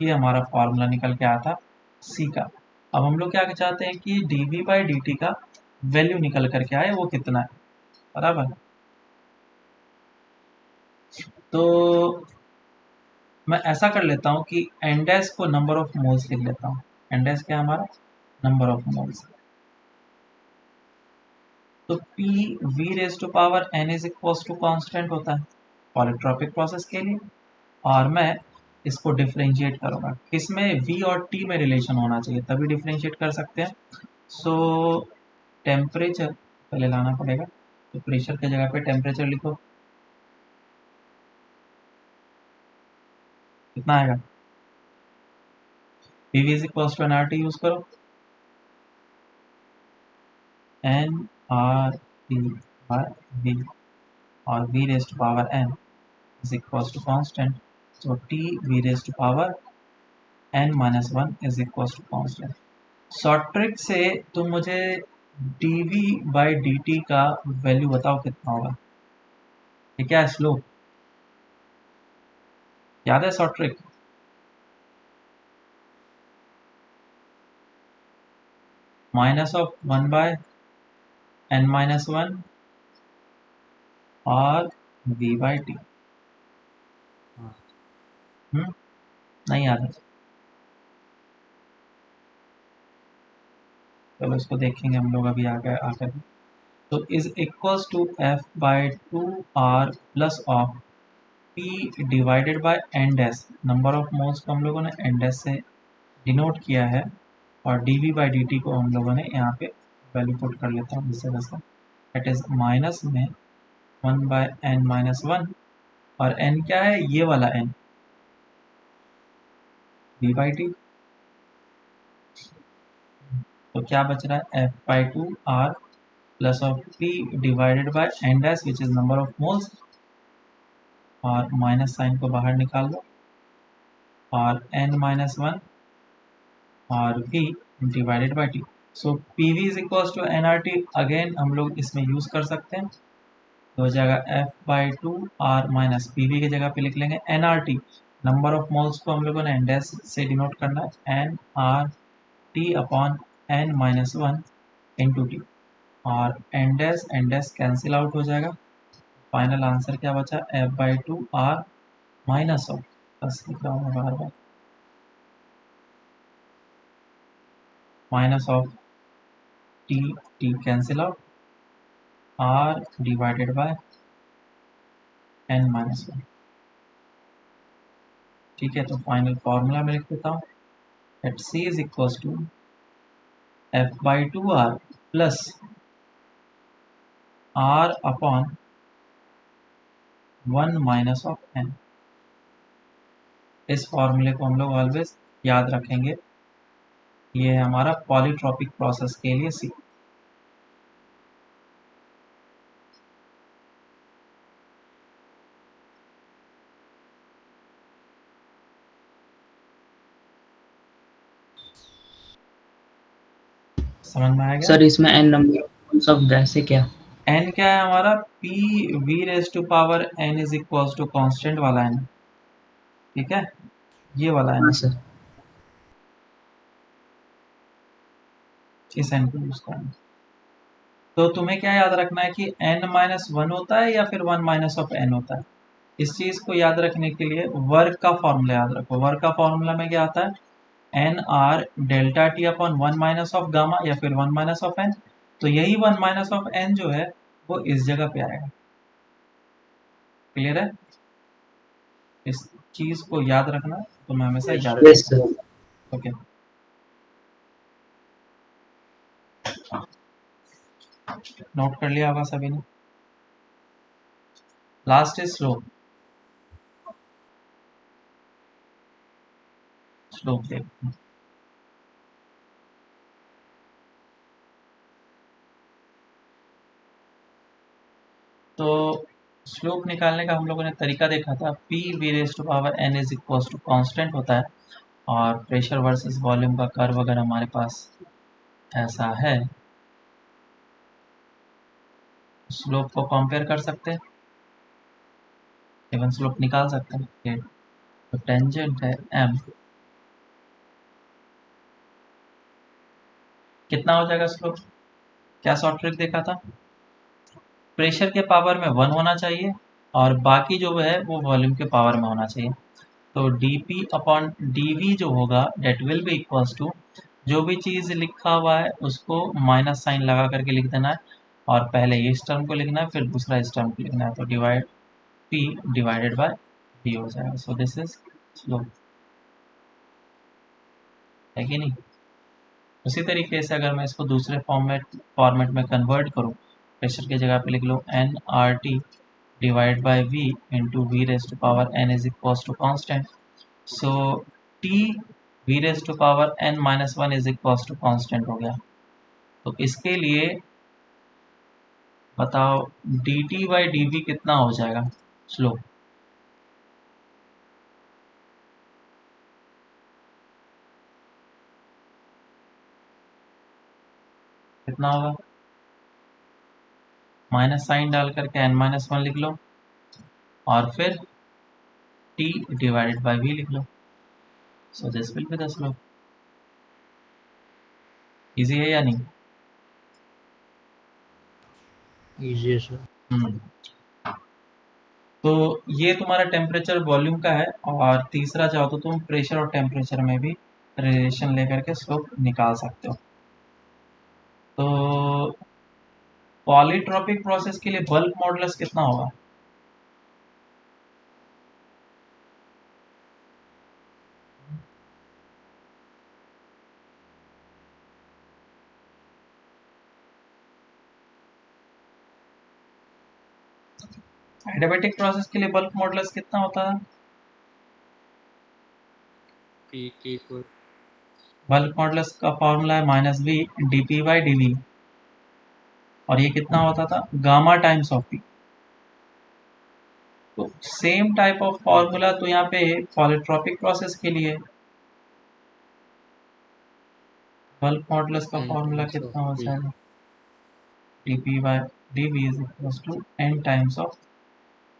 ये हमारा फॉर्मूला निकल के आया था सी का। अब हम लोग क्या चाहते हैं कि D V by D T का वैल्यू निकल करके आए वो कितना है, बराबर। तो मैं ऐसा कर लेता हूँ कि एन डैश को नंबर ऑफ मोल्स लिख लेता हूँ। एन डैश क्या है हमारा, नंबर ऑफ मोल्स। तो P V raise to power N is equal to constant होता है पॉलीट्रॉपिक प्रोसेस के लिए। और मैं इसको डिफरेंशिएट करूंगा किसमें, वी और टी में रिलेशन होना चाहिए तभी डिफरेंशिएट कर सकते हैं। सो टेम्परेचर पहले लाना पड़ेगा, तो प्रेशर की जगह पे टेम्परेचर लिखो, कितना आएगा, P V is equal to N R T use करो, N R T by V. और V raise to power N is equal to constant. so t v raised to power n minus one is equal to constant. Short trick से तुम मुझे dv by dt का value बताओ कितना होगा, ये क्या है स्लोप, याद है short trick, minus of one by N minus one और v बाई टी। हाँ। नहीं याद है, चलो इसको देखेंगे हम लोग अभी आगे आकर। तो is equals to F by two R plus of P divided by N dash, number of moles को हम लोगों ने एन डैश से डिनोट किया है। और D V by D T को हम लोगों ने यहाँ पे वैल्यू पुट कर लेता हूँ इस तरह से, दैट इज माइनस में one by N minus one. और एन क्या है, ये वाला एन, वी बाई टी। तो क्या बच रहा है, F by two R plus of P divided by N dash which is number of moles. और माइनस साइन को बाहर निकाल लो, और एन माइनस वन और v divided by T. So P V is equal to N R T, again हम लोग इसमें यूज कर सकते हैं। तो हो जाएगा F by two R minus P V की जगह पे लिख लेंगे N R T. Number of moles को हम लोगों ने एन डैश से डिनोट करना है, N R T upon N minus one into T. और एन डैश कैंसिल आउट हो जाएगा। फाइनल आंसर क्या बचा, F/2 R माइनस ऑफ, बस लिख रहा हूँ बार बार, minus of T cancel out, R divided by n-1। ठीक है, तो फाइनल फॉर्मूला में लिख देता हूँ, at C is equal to F/2R plus R upon 1 minus of n। इस फॉर्मूले को हम लोग ऑलवेज याद रखेंगे, ये है हमारा पॉलीट्रॉपिक प्रोसेस के लिए सी। समझ में आएगा? सर इसमें n नंबर ऑफ गैस है क्या? n क्या है हमारा, p v raise to power n is equal to constant वाला n। ठीक है, ये वाला हाँ n, सर। इस n को यूज करना। तो तुम्हें क्या याद रखना है कि n-1 होता है या फिर 1 माइनस ऑफ n होता है। इस चीज को याद रखने के लिए वर्क का फॉर्मूला याद रखो। वर्क का फॉर्मूला में क्या आता है, N R delta T upon 1 minus of gamma या फिर 1 माइनस ऑफ एन। तो यही 1 माइनस ऑफ एन जो है वो इस जगह पे आएगा। क्लियर है? इस चीज को याद रखना, तो मैं हमेशा याद यस रखता सर। हूँ। ओके, नोट कर लिया होगा सभी ने। Last is slope. स्लोप देखते हैं। तो स्लोप निकालने का हम लोगों ने तरीका देखा था, P V raise to power N is equal to constant होता है, और प्रेशर वर्सेस वॉल्यूम का कर्व अगर हमारे पास ऐसा है, स्लोप को कंपेयर कर सकते हैं, इवन स्लोप निकाल सकते हैं। ये तो टेंजेंट है m, कितना हो जाएगा स्लोप? क्या शॉर्ट ट्रिक देखा था, प्रेशर के पावर में 1 होना चाहिए और बाकी जो है वो वॉल्यूम के पावर में होना चाहिए। तो dp अपॉन dv जो होगा that will be equals to, जो भी चीज़ लिखा हुआ है उसको माइनस साइन लगा करके लिख देना है, और पहले इस टर्म को लिखना है फिर दूसरा इस टर्म को लिखना है, तो divide p divided by v हो जाएगा। सो दिस इज स्लोप, है कि नहीं? उसी तरीके से अगर मैं इसको दूसरे फॉर्मेट में कन्वर्ट करूँ, प्रेशर की जगह पे लिख लो N R T divide by V into V raise to power N is equal to constant. So T V raise to power N minus one is equal to constant हो गया। तो इसके लिए बताओ D T by D V कितना हो जाएगा slope? कितना होगा? माइनस साइन डाल करके एन माइनस वन लिख लो और फिर टी डिवाइडेड बाई वी लिख लो। So this will be the slope. Easy है या नहीं? इजी है सर। हम्म। तो ये तुम्हारा टेम्परेचर वॉल्यूम का है, और तीसरा चाहो तो तुम प्रेशर और टेम्परेचर में भी रिलेशन लेकर के स्लोप निकाल सकते हो। तो पॉलीट्रॉपिक प्रोसेस के लिए बल्क मॉडुलस कितना होगा? एडियाबेटिक प्रोसेस के लिए बल्क मॉडुलस कितना होता है? पी की इक्वल बल्क मॉडुलस का फॉर्मूला है minus B D P by D V, और ये कितना होता था, गामा टाइम्स ऑफ पी। तो सेम टाइप ऑफ फॉर्मूला तो यहाँ पे पॉलीट्रॉपिक प्रोसेस के लिए, बल्क मॉडुलस का एन फॉर्मूला टाइम्स ऑफ कितना हो पी। जाएगा, dp by dv is equals to n times of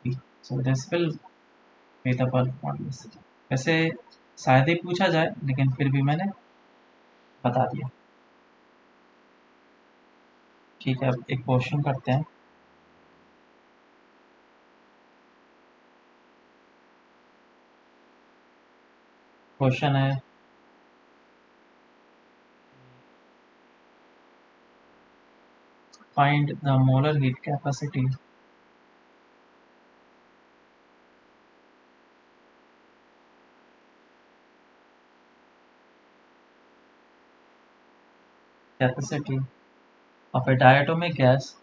p. So this will be the bulk modulus। वैसे शायद ही पूछा जाए, लेकिन फिर भी मैंने बता दिया। ठीक है, अब एक क्वेश्चन करते हैं। क्वेश्चन है find the molar heat capacity of a diatomic gas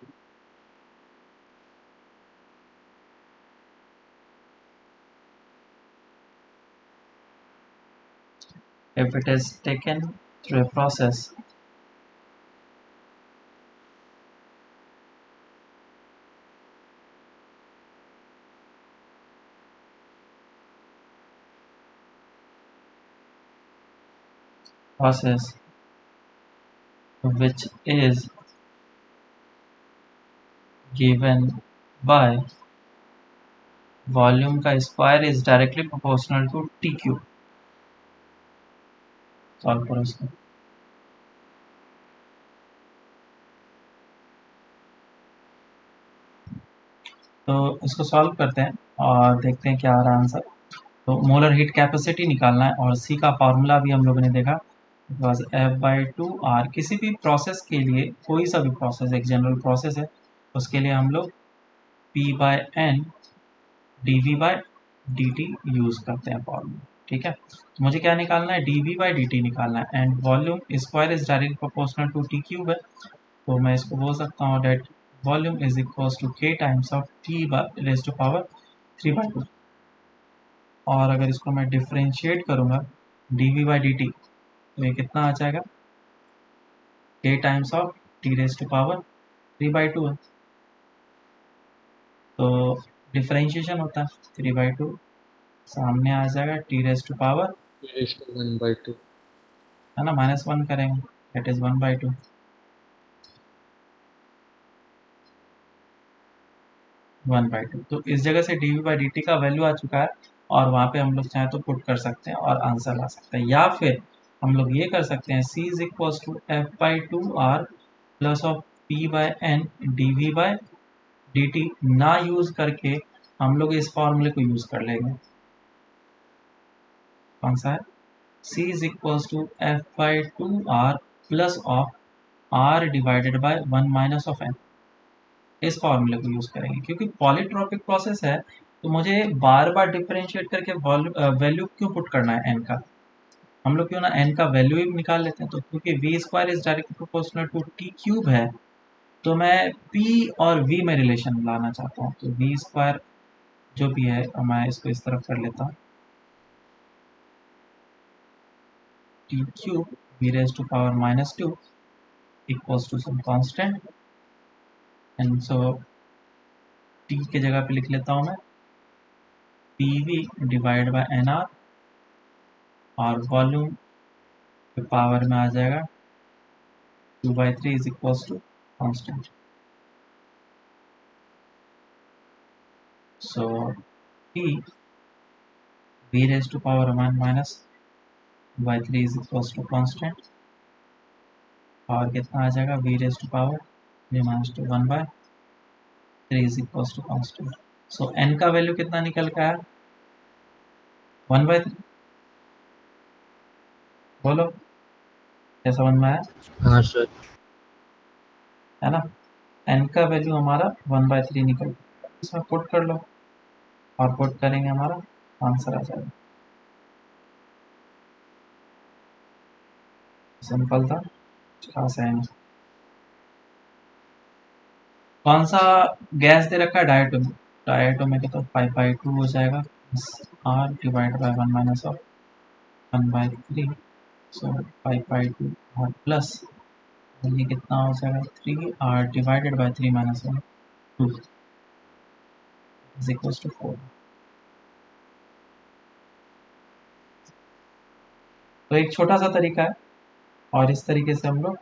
if it is taken through a process which is given by volume का square is directly proportional to T cube. Solve करो इसको। तो इसको solve करते हैं और देखते हैं क्या आ रहा है आंसर। तो मोलर हीट कैपेसिटी निकालना है और सी का फार्मूला भी हम लोगों ने देखा, बिकॉज F/2R। किसी भी प्रोसेस के लिए, कोई सा भी प्रोसेस एक जनरल प्रोसेस है, उसके लिए हम लोग P/N dV/dt यूज करते हैं फॉर्मूला। ठीक है, तो मुझे क्या निकालना है, dV/dt निकालना है, and volume square is directly proportional to T cube है, तो मैं इसको बोल सकता हूँ that volume is equals to k times of T⁻³ और अगर इसको मैं डिफ्रेंशिएट करूँगा dV/dt तो ये कितना आ जाएगा, k टाइम्स ऑफ T⁻³ है, तो डिफ्रेंशिएशन होता है 3/2, सामने आ जाएगा T⁻² 1/2 है ना, -1 करेंगे, दैट इज 1/2। 1/2, तो इस जगह से dV/dt का वैल्यू आ चुका है और वहाँ पे हम लोग चाहें तो पुट कर सकते हैं और आंसर ला सकते हैं, या फिर हम लोग ये कर सकते हैं C is equals to F/2R plus of P/N dV/dt ना यूज करके हम लोग इस फॉर्मूले को यूज कर लेंगे। कौन सा है, C is equals to F/2R plus of R divided by 1 minus of N। इस फॉर्मूले को यूज करेंगे क्योंकि पॉलीट्रॉपिक प्रोसेस है, तो मुझे बार बार डिफरेंशिएट करके वैल्यू क्यों पुट करना है एन का, हम लोग क्यों ना एन का वैल्यू ही निकाल लेते हैं। तो क्योंकि V square is directly proportional to T cube है, तो मैं पी और वी में रिलेशन लाना चाहता हूँ, तो वी स्क्वायर जो भी है मैं इसको इस तरफ कर लेता हूँ, T cube V raise to power -2 equals to some constant, and so T के जगह पे लिख लेता हूँ मैं P divide by N R, और वॉल्यूम के पावर में आ जाएगा 2/3 is equals to constant. So T V raise to power 1 minus 2/3 is equals to constant, और कितना आ जाएगा V raise to power -1/3 is equals to constant. So N का वैल्यू कितना निकल के आया, 1/3। बोलो क्या समझ में आया, हाँ सर। है ना, एन का वैल्यू हमारा 1/3 निकल, इसमें पुट कर लो और पुट करेंगे हमारा आंसर आ जाएगा। सिंपल था, खास है नहीं। कौन सा गैस दे रखा है, डायटोमिक, डायटोमिक है तो 5/2 हो जाएगा, R divide by 1 minus of 1/3, so 5/2 और प्लस ये कितना हो जाएगा 3R divided by 3 minus 1 2 is equals to 4। तो एक छोटा सा तरीका है और इस तरीके से हम लोग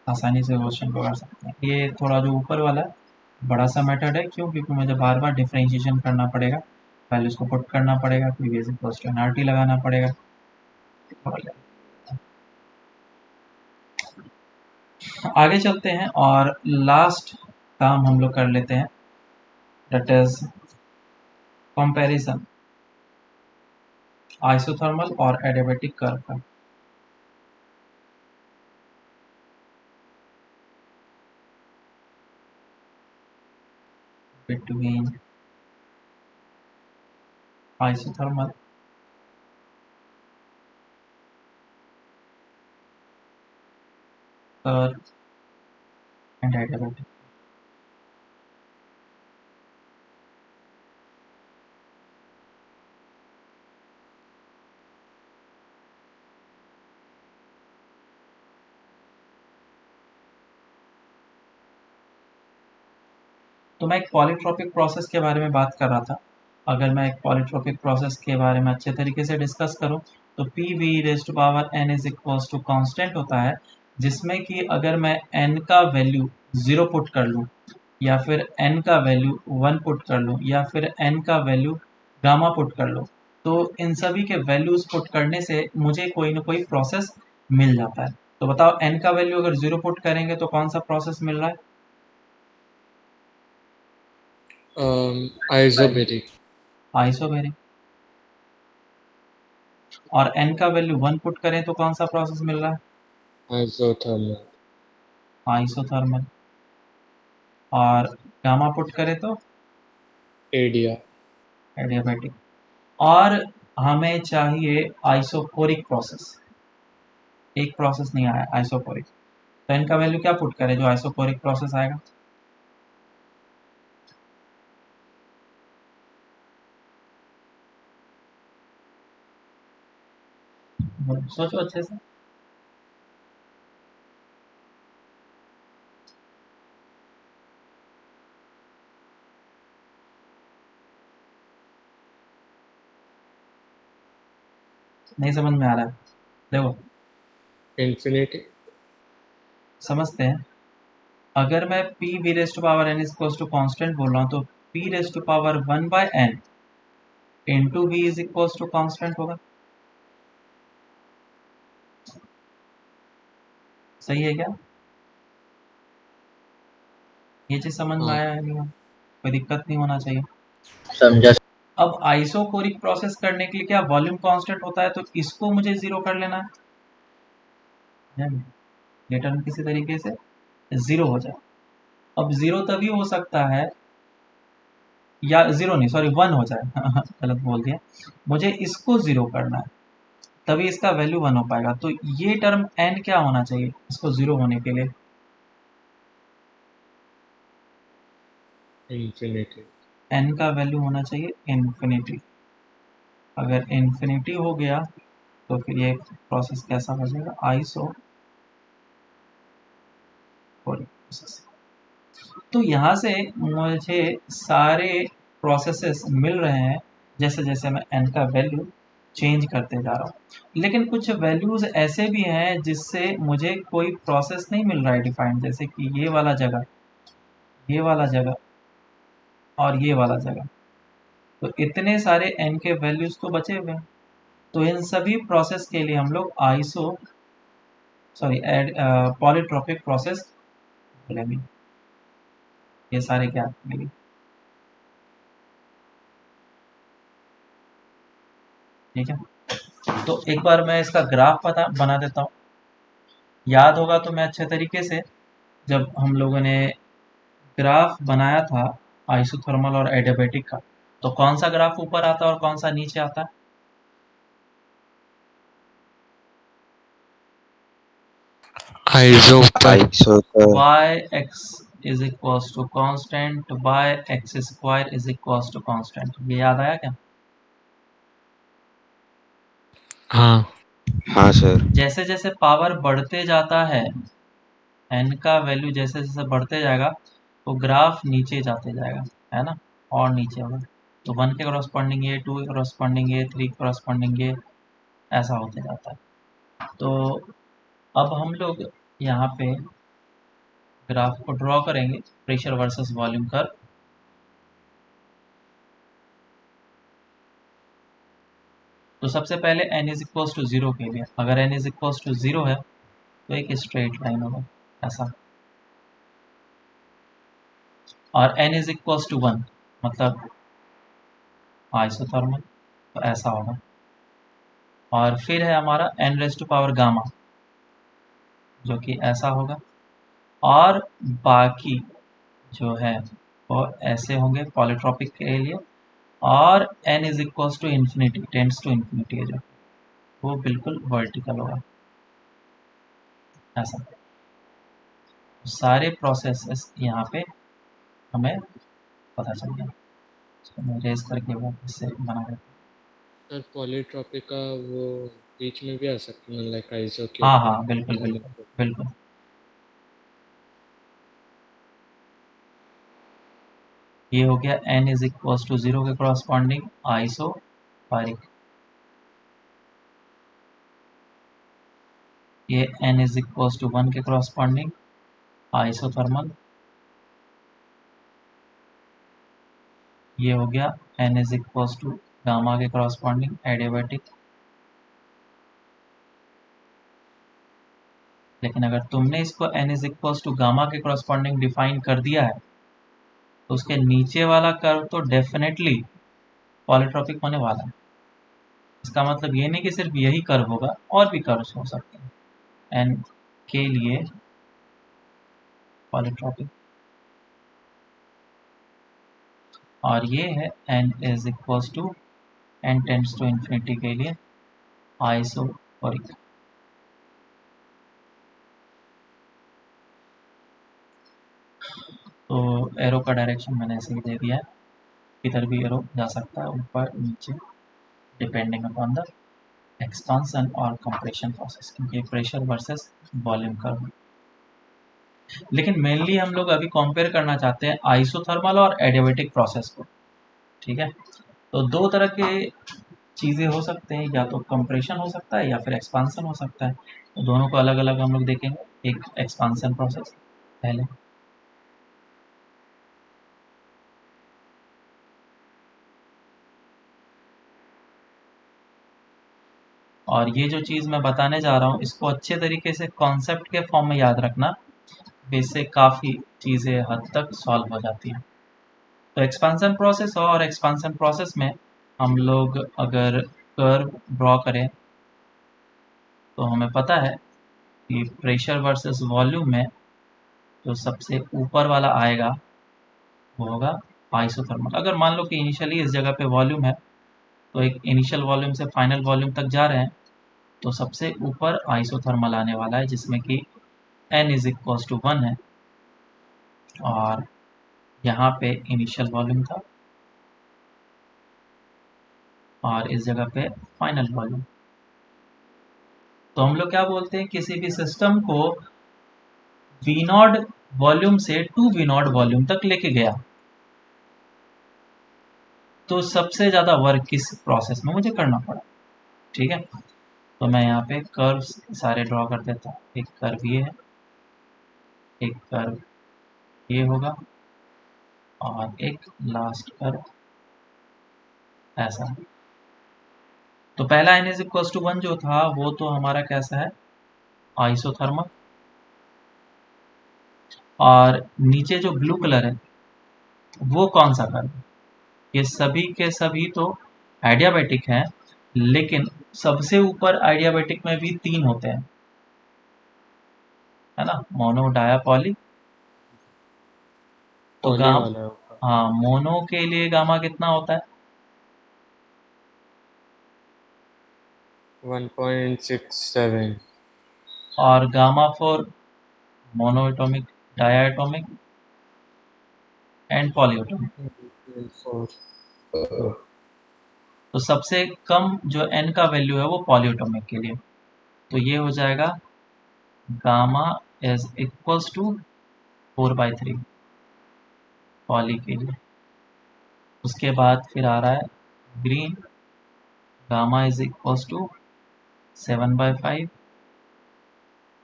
आसानी से क्वेश्चन को कर सकते हैं। ये थोड़ा जो ऊपर वाला है बड़ा सा मेथड है, क्यों, क्योंकि मुझे बार बार डिफरेंशिएशन करना पड़ेगा, वैल्यूज को पुट करना पड़ेगा, फिर बेसिक कॉस्ट एनआरटी लगाना पड़ेगा। आगे चलते हैं और लास्ट काम हम लोग कर लेते हैं, दैट इज कंपैरिजन आइसोथर्मल और एडियाबैटिक कर्व का। Between isothermal curve and adiabatic। तो मैं एक पॉलीट्रोपिक प्रोसेस के बारे में बात कर रहा था। अगर मैं एक पॉलीट्रोपिक प्रोसेस के बारे में अच्छे तरीके से डिस्कस करूं तो P V raise to power N is equals to constant होता है, जिसमें कि अगर मैं n का वैल्यू 0 पुट कर लूं या फिर n का वैल्यू 1 पुट कर लूं या फिर n का वैल्यू गामा पुट कर लूं, तो इन सभी के वैल्यूज पुट करने से मुझे कोई ना कोई प्रोसेस मिल जाता है। तो बताओ n का वैल्यू अगर 0 पुट करेंगे तो कौन सा प्रोसेस मिल रहा है? आइसोबेरिक। आइसोबेरिक। और n का वैल्यू 1 पुट करें तो कौन सा प्रोसेस मिल रहा है? आइसोथर्मल। आइसोथर्मल। और गामा पुट करें तो एडिया। एडियाबैटिक। और हमें चाहिए आइसोकोरिक प्रोसेस। एक प्रोसेस नहीं आया आइसोकोरिक, तो n का वैल्यू क्या पुट करें जो आइसोकोरिक प्रोसेस आएगा? सोचो अच्छे से। नहीं समझ में आ रहा है? देखो इन्फिनिटी। समझते हैं। अगर मैं p v raise to power n is to constant बोल रहा हूँ तो p raise to power 1 by n into v is equal to constant होगा। सही है क्या? ये चीज समझ में हाँ। आया है? नहीं कोई दिक्कत नहीं होना चाहिए। समझा। अब आइसोकोरिक प्रोसेस करने के लिए क्या वॉल्यूम कांस्टेंट होता है, तो इसको मुझे जीरो कर लेना है, ये टर्म किसी तरीके से जीरो हो जाए। अब जीरो तभी हो सकता है, या जीरो नहीं सॉरी 1 हो जाए गलत बोल दिया। मुझे इसको जीरो करना है तभी इसका वैल्यू 1 हो पाएगा। तो ये टर्म n क्या होना चाहिए इसको जीरो होने के लिए? इन्फिनिटी। n का वैल्यू होना चाहिए इन्फिनिटी। अगर इन्फिनिटी हो गया तो फिर ये प्रोसेस कैसा हो जाएगा? Iso process. तो यहाँ से मुझे सारे प्रोसेसेस मिल रहे हैं जैसे जैसे मैं n का वैल्यू चेंज करते जा रहा हूँ। लेकिन कुछ वैल्यूज ऐसे भी हैं जिससे मुझे कोई प्रोसेस नहीं मिल रहा है डिफाइंड, जैसे कि ये वाला जगह, ये वाला जगह और ये वाला जगह। तो इतने सारे n के वैल्यूज तो बचे हुए हैं। तो इन सभी प्रोसेस के लिए हम लोग आइसो सॉरी पॉलीट्रोपिक प्रोसेस बोलेंगे। ये सारे क्या मिलेंगे? ठीक है, तो एक बार मैं इसका ग्राफ बना देता हूँ। याद होगा तो मैं अच्छे तरीके से जब हम लोगों ने ग्राफ बनाया था आइसोथर्मल और एडियाबैटिक का, तो कौन सा ग्राफ ऊपर आता है और कौन सा नीचे आता है? आइसो पर। y x is equals to constant, y x square is equals to constant. ये याद आया क्या? हाँ। हाँ सर। जैसे जैसे पावर बढ़ते जाता है, n का वैल्यू जैसे जैसे बढ़ते जाएगा तो ग्राफ नीचे जाते जाएगा, है ना, और नीचे होगा। तो 1 के करस्पॉन्डिंग ये, 2 के करस्पॉन्डिंग ये, 3 के करस्पॉन्डिंग ये, ऐसा होते जाता है। तो अब हम लोग यहाँ पे ग्राफ को ड्रॉ करेंगे, प्रेशर वर्सेस वॉल्यूम कर्व। तो सबसे पहले n इज इक्वल्स टू 0 के लिए, अगर n इज इक्वल्स टू 0 है तो एक स्ट्रेट लाइन होगा ऐसा। और n इज इक्वल्स टू 1 मतलब आइसोथर्मल, तो ऐसा होगा। और फिर है हमारा n raise to power gamma जो कि ऐसा होगा, और बाकी जो है वो ऐसे होंगे पॉलीट्रॉपिक के लिए, और n is equals to infinity, tends to infinity है जो वो बिल्कुल वर्टिकल होगा ऐसा। सारे प्रोसेसेस यहाँ पे हमें पता चल गया। इसको मैं रेज करके वो इससे बना देता हूँ। सर पॉलीट्रॉपिक का वो बीच में भी आ सकता है, लाइक आइसो के हाँ ऊपर हाँ बिल्कुल बिल्कुल पॉलीट्रॉपिक। बिल्कुल। ये हो गया n इज इक्वल्स टू 0 के क्रॉसपॉन्डिंग आइसोबारिक। ये n इज इक्वल्स टू 1 के क्रॉसपॉन्डिंग आइसोथर्मल। ये हो गया n is equals to gamma के क्रॉसपॉन्डिंग एडियाबैटिक। लेकिन अगर तुमने इसको n is equals to gamma के क्रॉसपॉन्डिंग डिफाइन कर दिया है तो उसके नीचे वाला कर्व तो डेफिनेटली पॉलीट्रॉपिक होने वाला है। इसका मतलब ये नहीं कि सिर्फ यही कर्व होगा, और भी कर्व्स हो सकते हैं n के लिए पॉलीट्रॉपिक। और ये है n is equals to n tends to infinity के लिए आइसोबैरिक। तो एरो का डायरेक्शन मैंने ऐसे ही दे दिया है, इधर भी एरो जा सकता है, ऊपर नीचे, डिपेंडिंग अपॉन द एक्सपांसन और कंप्रेशन प्रोसेस, क्योंकि प्रेशर वर्सेस वॉल्यूम कर्व। लेकिन मेनली हम लोग अभी कंपेयर करना चाहते हैं आइसोथर्मल और एडियाबैटिक प्रोसेस को। ठीक है, तो दो तरह के चीज़ें हो सकते हैं, या तो कंप्रेशन हो सकता है या फिर एक्सपांसन हो सकता है। तो दोनों को अलग अलग हम लोग देखेंगे। एक एक्सपांसन प्रोसेस पहले, और ये जो चीज़ मैं बताने जा रहा हूँ इसको अच्छे तरीके से कॉन्सेप्ट के फॉर्म में याद रखना, इससे काफ़ी चीज़ें हद तक सॉल्व हो जाती हैं। तो एक्सपांसन प्रोसेस और एक्सपांसन प्रोसेस में हम लोग अगर कर्व ड्रॉ करें तो हमें पता है कि प्रेशर वर्सेस वॉल्यूम में जो सबसे ऊपर वाला आएगा वो होगा आइसोथर्मल। अगर मान लो कि इनिशियली इस जगह पे वॉल्यूम है, तो एक इनिशियल वॉल्यूम से फाइनल वॉल्यूम तक जा रहे हैं, तो सबसे ऊपर आइसोथर्मल आने वाला है जिसमें कि n इज इक्वल्स टू 1 है, और यहाँ पे इनिशियल वॉल्यूम था और इस जगह पे फाइनल वॉल्यूम। तो हम लोग क्या बोलते हैं, किसी भी सिस्टम को वी नॉट वॉल्यूम से टू वी नॉट वॉल्यूम तक लेके गया, तो सबसे ज़्यादा वर्क किस प्रोसेस में मुझे करना पड़ा। ठीक है, तो मैं यहाँ पे कर्व्स सारे ड्रॉ कर देता हूँ। एक कर्व ये है, एक कर्व ये होगा, और एक लास्ट कर्व ऐसा। तो पहला n इज इक्वल्स टू 1 जो था वो तो हमारा कैसा है, आइसोथर्मल। और नीचे जो ब्लू कलर है वो कौन सा कर्व, ये सभी के सभी तो एडियाबैटिक हैं, लेकिन सबसे ऊपर एडियाबैटिक में भी 3 होते हैं, है ना, मोनो डाया पॉली। तो पॉली गाम वाला है ऊपर। हाँ, मोनो के लिए गामा कितना होता है, 1.67। और gamma for monoatomic, diatomic and polyatomic. 4। तो सबसे कम जो n का वैल्यू है वो पॉली एटॉमिक के लिए, तो ये हो जाएगा gamma is equals to 4/3 poly के लिए। उसके बाद फिर आ रहा है green, gamma is equals to 7/5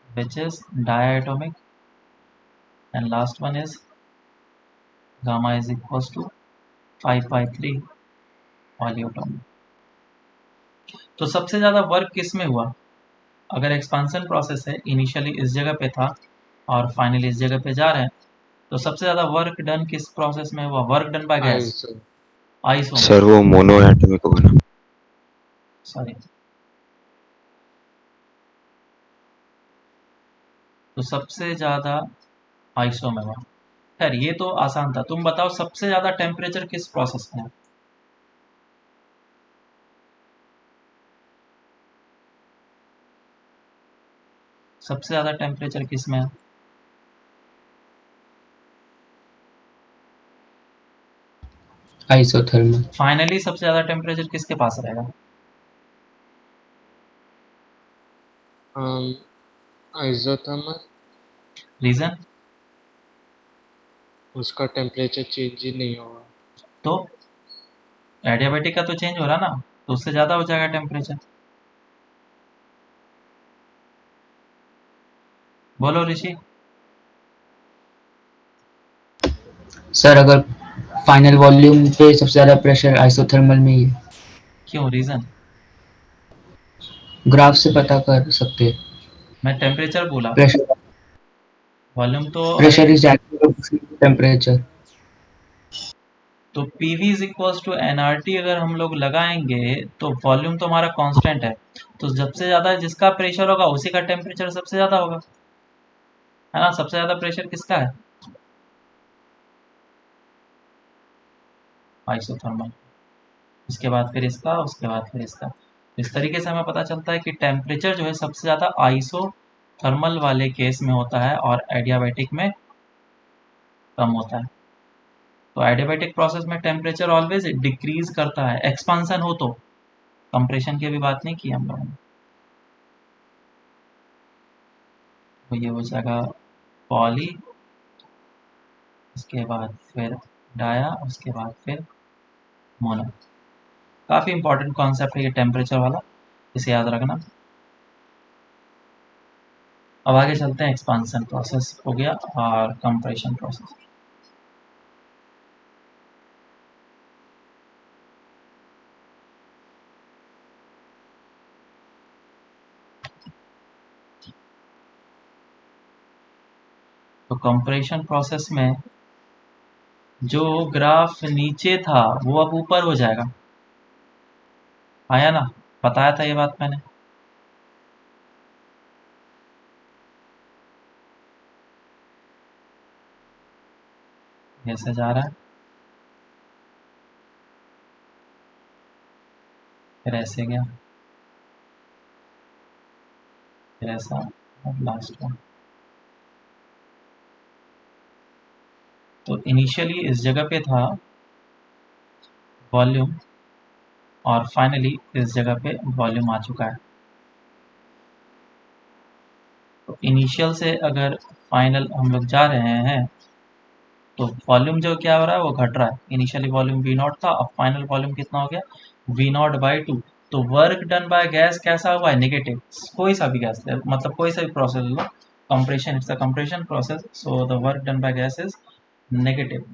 which is diatomic, and last one is gamma is equals to 5/3 polyatomic। तो सबसे ज़्यादा वर्क किस में हुआ, अगर एक्सपांसन प्रोसेस है, इनिशियली इस जगह पे था और फाइनली इस जगह पे जा रहे हैं, तो सबसे ज़्यादा वर्क डन किस प्रोसेस में हुआ? Work done by gas, iso iso में। सर वो मोनो एटॉमिक होगा ना? सॉरी, तो सबसे ज़्यादा आइसो में हुआ। खैर ये तो आसान था। तुम बताओ सबसे ज़्यादा टेम्परेचर किस प्रोसेस में है? सबसे ज़्यादा टेम्परेचर किस में है? आइसोथर्मल। फाइनली सबसे ज़्यादा टेम्परेचर किसके पास रहेगा? Isothermal, reason? उसका टेम्परेचर चेंज ही नहीं होगा। तो एडियाबेटिक का तो चेंज हो रहा ना, तो उससे ज़्यादा हो जाएगा टेम्परेचर। बोलो ऋषि। सर अगर फाइनल वॉल्यूम पे सबसे ज़्यादा प्रेशर आइसोथर्मल में ही है। क्यों, रीज़न? ग्राफ से पता कर सकते हैं। मैं टेम्परेचर बोला, प्रेशर वॉल्यूम तो अरे। Pressure is active temperature. तो P V is equals to N R T अगर हम लोग लगाएंगे तो वॉल्यूम तो हमारा कांस्टेंट है, तो सबसे ज़्यादा जिसका प्रेशर होगा उसी का टेम्परेचर सबसे ज़्यादा होगा, है ना? सबसे ज़्यादा प्रेशर किसका है? आइसोथर्मल। उसके बाद फिर इसका, उसके बाद फिर इसका। इस तरीके से हमें पता चलता है कि टेम्परेचर जो है सबसे ज़्यादा आइसोथर्मल वाले केस में होता है और एडियाबेटिक में कम होता है। तो एडियाबेटिक प्रोसेस में टेम्परेचर ऑलवेज डिक्रीज करता है, एक्सपांसन हो तो। कंप्रेशन की भी बात नहीं की हम लोगों ने। तो ये हो जाएगा पॉली, उसके बाद फिर डाया, उसके बाद फिर मोनो। काफ़ी इंपॉर्टेंट कॉन्सेप्ट है ये टेम्परेचर वाला, इसे याद रखना। अब आगे चलते हैं, एक्सपांसन प्रोसेस हो गया और कंप्रेशन प्रोसेस। तो कंप्रेशन प्रोसेस में जो ग्राफ नीचे था वो अब ऊपर हो जाएगा, आया ना? बताया था ये बात मैंने। ऐसे जा रहा है, फिर ऐसे गया, फिर ऐसा, और लास्ट वन। तो इनिशियली इस जगह पे था वॉल्यूम, और फाइनली इस जगह पे वॉल्यूम आ चुका है। तो इनिशियल से अगर फाइनल हम लोग जा रहे हैं तो वॉल्यूम जो क्या हो रहा है वो घट रहा है। इनिशियली वॉल्यूम वी नॉट था, अब फाइनल वॉल्यूम कितना हो गया? V naught by two. तो वर्क डन बाय गैस कैसा हुआ है? नेगेटिव। कोई सा भी गैस ले, मतलब कोई सा भी process low, compression, it's a compression process, so the work done by gas is negative.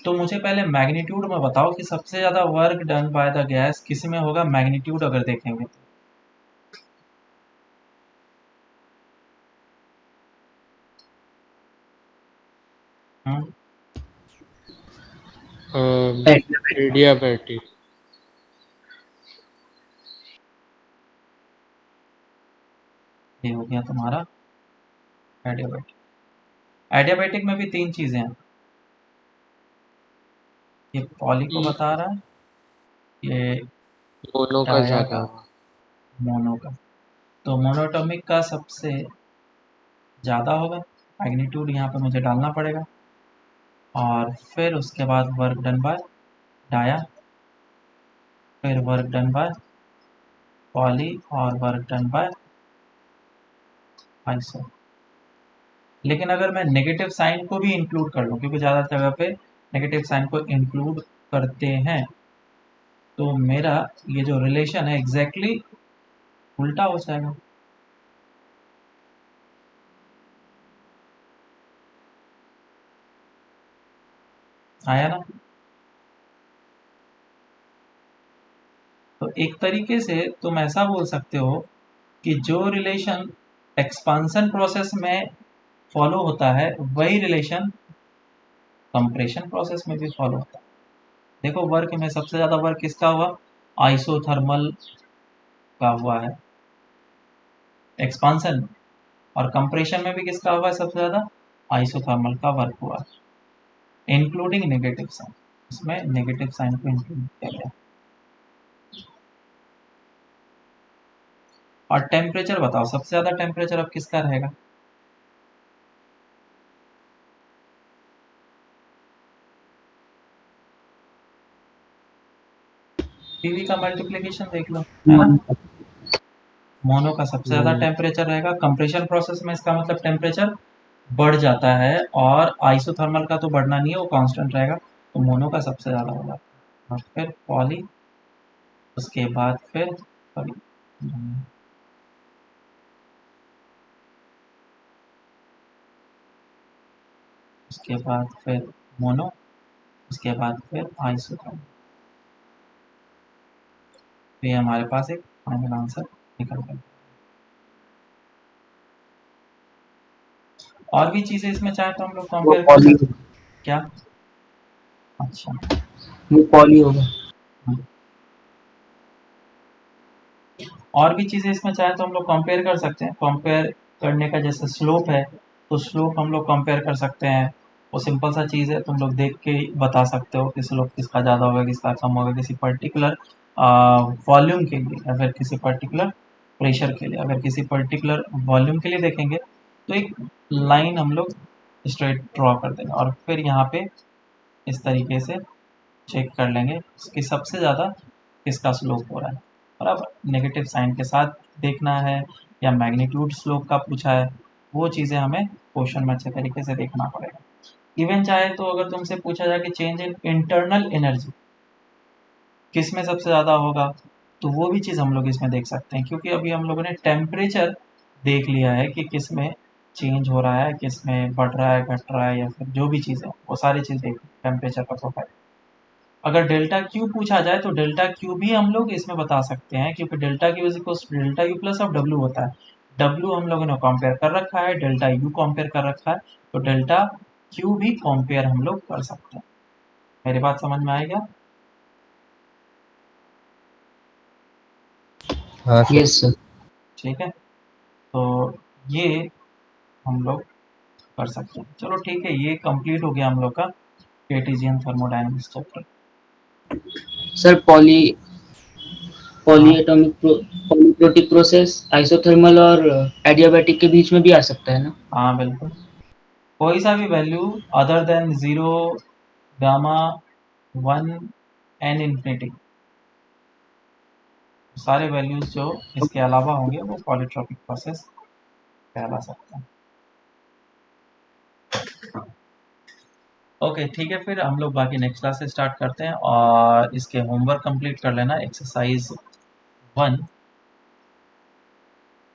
तो मुझे पहले मैग्नीट्यूड में बताओ कि सबसे ज़्यादा work done by the gas किस में होगा, मैग्नीट्यूड अगर देखेंगे तो। हम्म, एडियाबेटिक। ये हो गया तुम्हारा एडियाबेटिक। एडियाबेटिक में भी तीन चीज़ें हैं, ये पॉली को बता रहा है, ये दोनों का डाया ज़्यादा का, होगा। मोनो का। तो मोनोटॉमिक का सबसे ज़्यादा होगा, मैग्नीट्यूड यहाँ पे मुझे डालना पड़ेगा। और फिर उसके बाद वर्क डन बाय डाया, फिर वर्क डन बाय पॉली, और वर्क डन बाय आइसो। लेकिन अगर मैं नेगेटिव साइन को भी इंक्लूड कर लूँ, क्योंकि ज़्यादा जगह पे नेगेटिव साइन को इंक्लूड करते हैं, तो मेरा ये जो रिलेशन है एग्जैक्टली उल्टा हो जाएगा। आया ना? तो एक तरीके से तुम ऐसा बोल सकते हो कि जो रिलेशन एक्सपांसन प्रोसेस में फॉलो होता है वही रिलेशन कंप्रेशन प्रोसेस में भी फॉलो होता है। देखो वर्क में सबसे ज़्यादा वर्क किसका हुआ, आइसोथर्मल का हुआ है एक्सपांसन, और कंप्रेशन में भी किसका हुआ है सबसे ज़्यादा, आइसोथर्मल का वर्क हुआ है, इंक्लूडिंग नेगेटिव साइन। इसमें नेगेटिव साइन को इंक्लूड किया गया। और टेम्परेचर बताओ, सबसे ज़्यादा टेम्परेचर अब किसका रहेगा, पीवी का मल्टीप्लिकेशन देख लो, है ना। मोनो का सबसे ज़्यादा टेम्परेचर रहेगा। कंप्रेशन प्रोसेस में इसका मतलब टेम्परेचर बढ़ जाता है, और आइसोथर्मल का तो बढ़ना नहीं है, वो कांस्टेंट रहेगा, तो मोनो का सबसे ज़्यादा हो जाता है। और फिर पॉली, उसके बाद फिर सॉरी उसके बाद फिर मोनो, उसके बाद फिर आइसोथर्मल। तो ये हमारे पास एक फाइनल आंसर निकल गया। और भी चीज़ें इसमें चाहे तो हम लोग वो कंपेयर कर पॉली, सकते, क्या, अच्छा, वो पॉली होगा। और भी चीज़ें इसमें चाहे तो हम लोग कंपेयर कर सकते हैं। कंपेयर करने का जैसे स्लोप है, तो स्लोप हम लोग कंपेयर कर सकते हैं। वो सिंपल सा चीज़ है, तुम लोग देख के ही बता सकते हो कि स्लोप किसका ज़्यादा होगा किसका कम होगा, किसी पर्टिकुलर वॉल्यूम के लिए या फिर किसी पर्टिकुलर प्रेशर के लिए। अगर किसी पर्टिकुलर वॉल्यूम के लिए देखेंगे तो एक लाइन हम लोग स्ट्रेट ड्रॉ कर देंगे, और फिर यहाँ पे इस तरीके से चेक कर लेंगे कि सबसे ज़्यादा किसका स्लोप हो रहा है। और अब नेगेटिव साइन के साथ देखना है, या मैग्नीट्यूड स्लोप का पूछा है, वो चीज़ें हमें क्वेश्चन में अच्छे तरीके से देखना पड़ेगा। इवन चाहे तो अगर तुमसे पूछा जाए कि चेंज इन इंटरनल एनर्जी किस में सबसे ज़्यादा होगा, तो वो भी चीज़ हम लोग इसमें देख सकते हैं, क्योंकि अभी हम लोगों ने टेम्परेचर देख लिया है कि किस में चेंज हो रहा है, किस में बढ़ रहा है, घट रहा है, या फिर जो भी चीज़ें वो सारी चीज़ देख टेम्परेचर का प्रोफाइल। अगर डेल्टा क्यू पूछा जाए तो डेल्टा क्यू भी हम लोग इसमें बता सकते हैं, क्योंकि delta Q is equal to delta U plus of W होता है। डब्ल्यू हम लोगों ने कंपेयर कर रखा है, डेल्टा यू कंपेयर कर रखा है, तो डेल्टा क्यू भी कंपेयर हम लोग कर सकते हैं। मेरी बात समझ में आएगा? हाँ सर। Yes sir. ठीक है, तो ये हम लोग कर सकते हैं। चलो ठीक है, ये कंप्लीट हो गया हम लोग का Cartesian thermodynamics chapter. Sir poly हाँ पॉलीएटॉमिक पॉलीप्रोटिक प्रोसेस आइसोथर्मल और एडियाबैटिक के बीच में भी आ सकता है ना? हाँ बिल्कुल, कोई सा भी value other than zero, gamma, one, n infinity, सारे वैल्यूज जो इसके अलावा होंगे वो पॉलीट्रॉपिक प्रोसेस कहला सकते हैं। ओके ठीक है, फिर हम लोग बाकी नेक्स्ट क्लास से स्टार्ट करते हैं, और इसके होमवर्क कंप्लीट कर लेना, एक्सरसाइज 1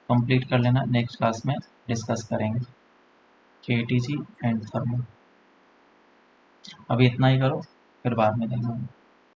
कंप्लीट कर लेना, नेक्स्ट क्लास में डिस्कस करेंगे केटीजी एंड थर्मल। अभी इतना ही करो, फिर बाद में देंगे।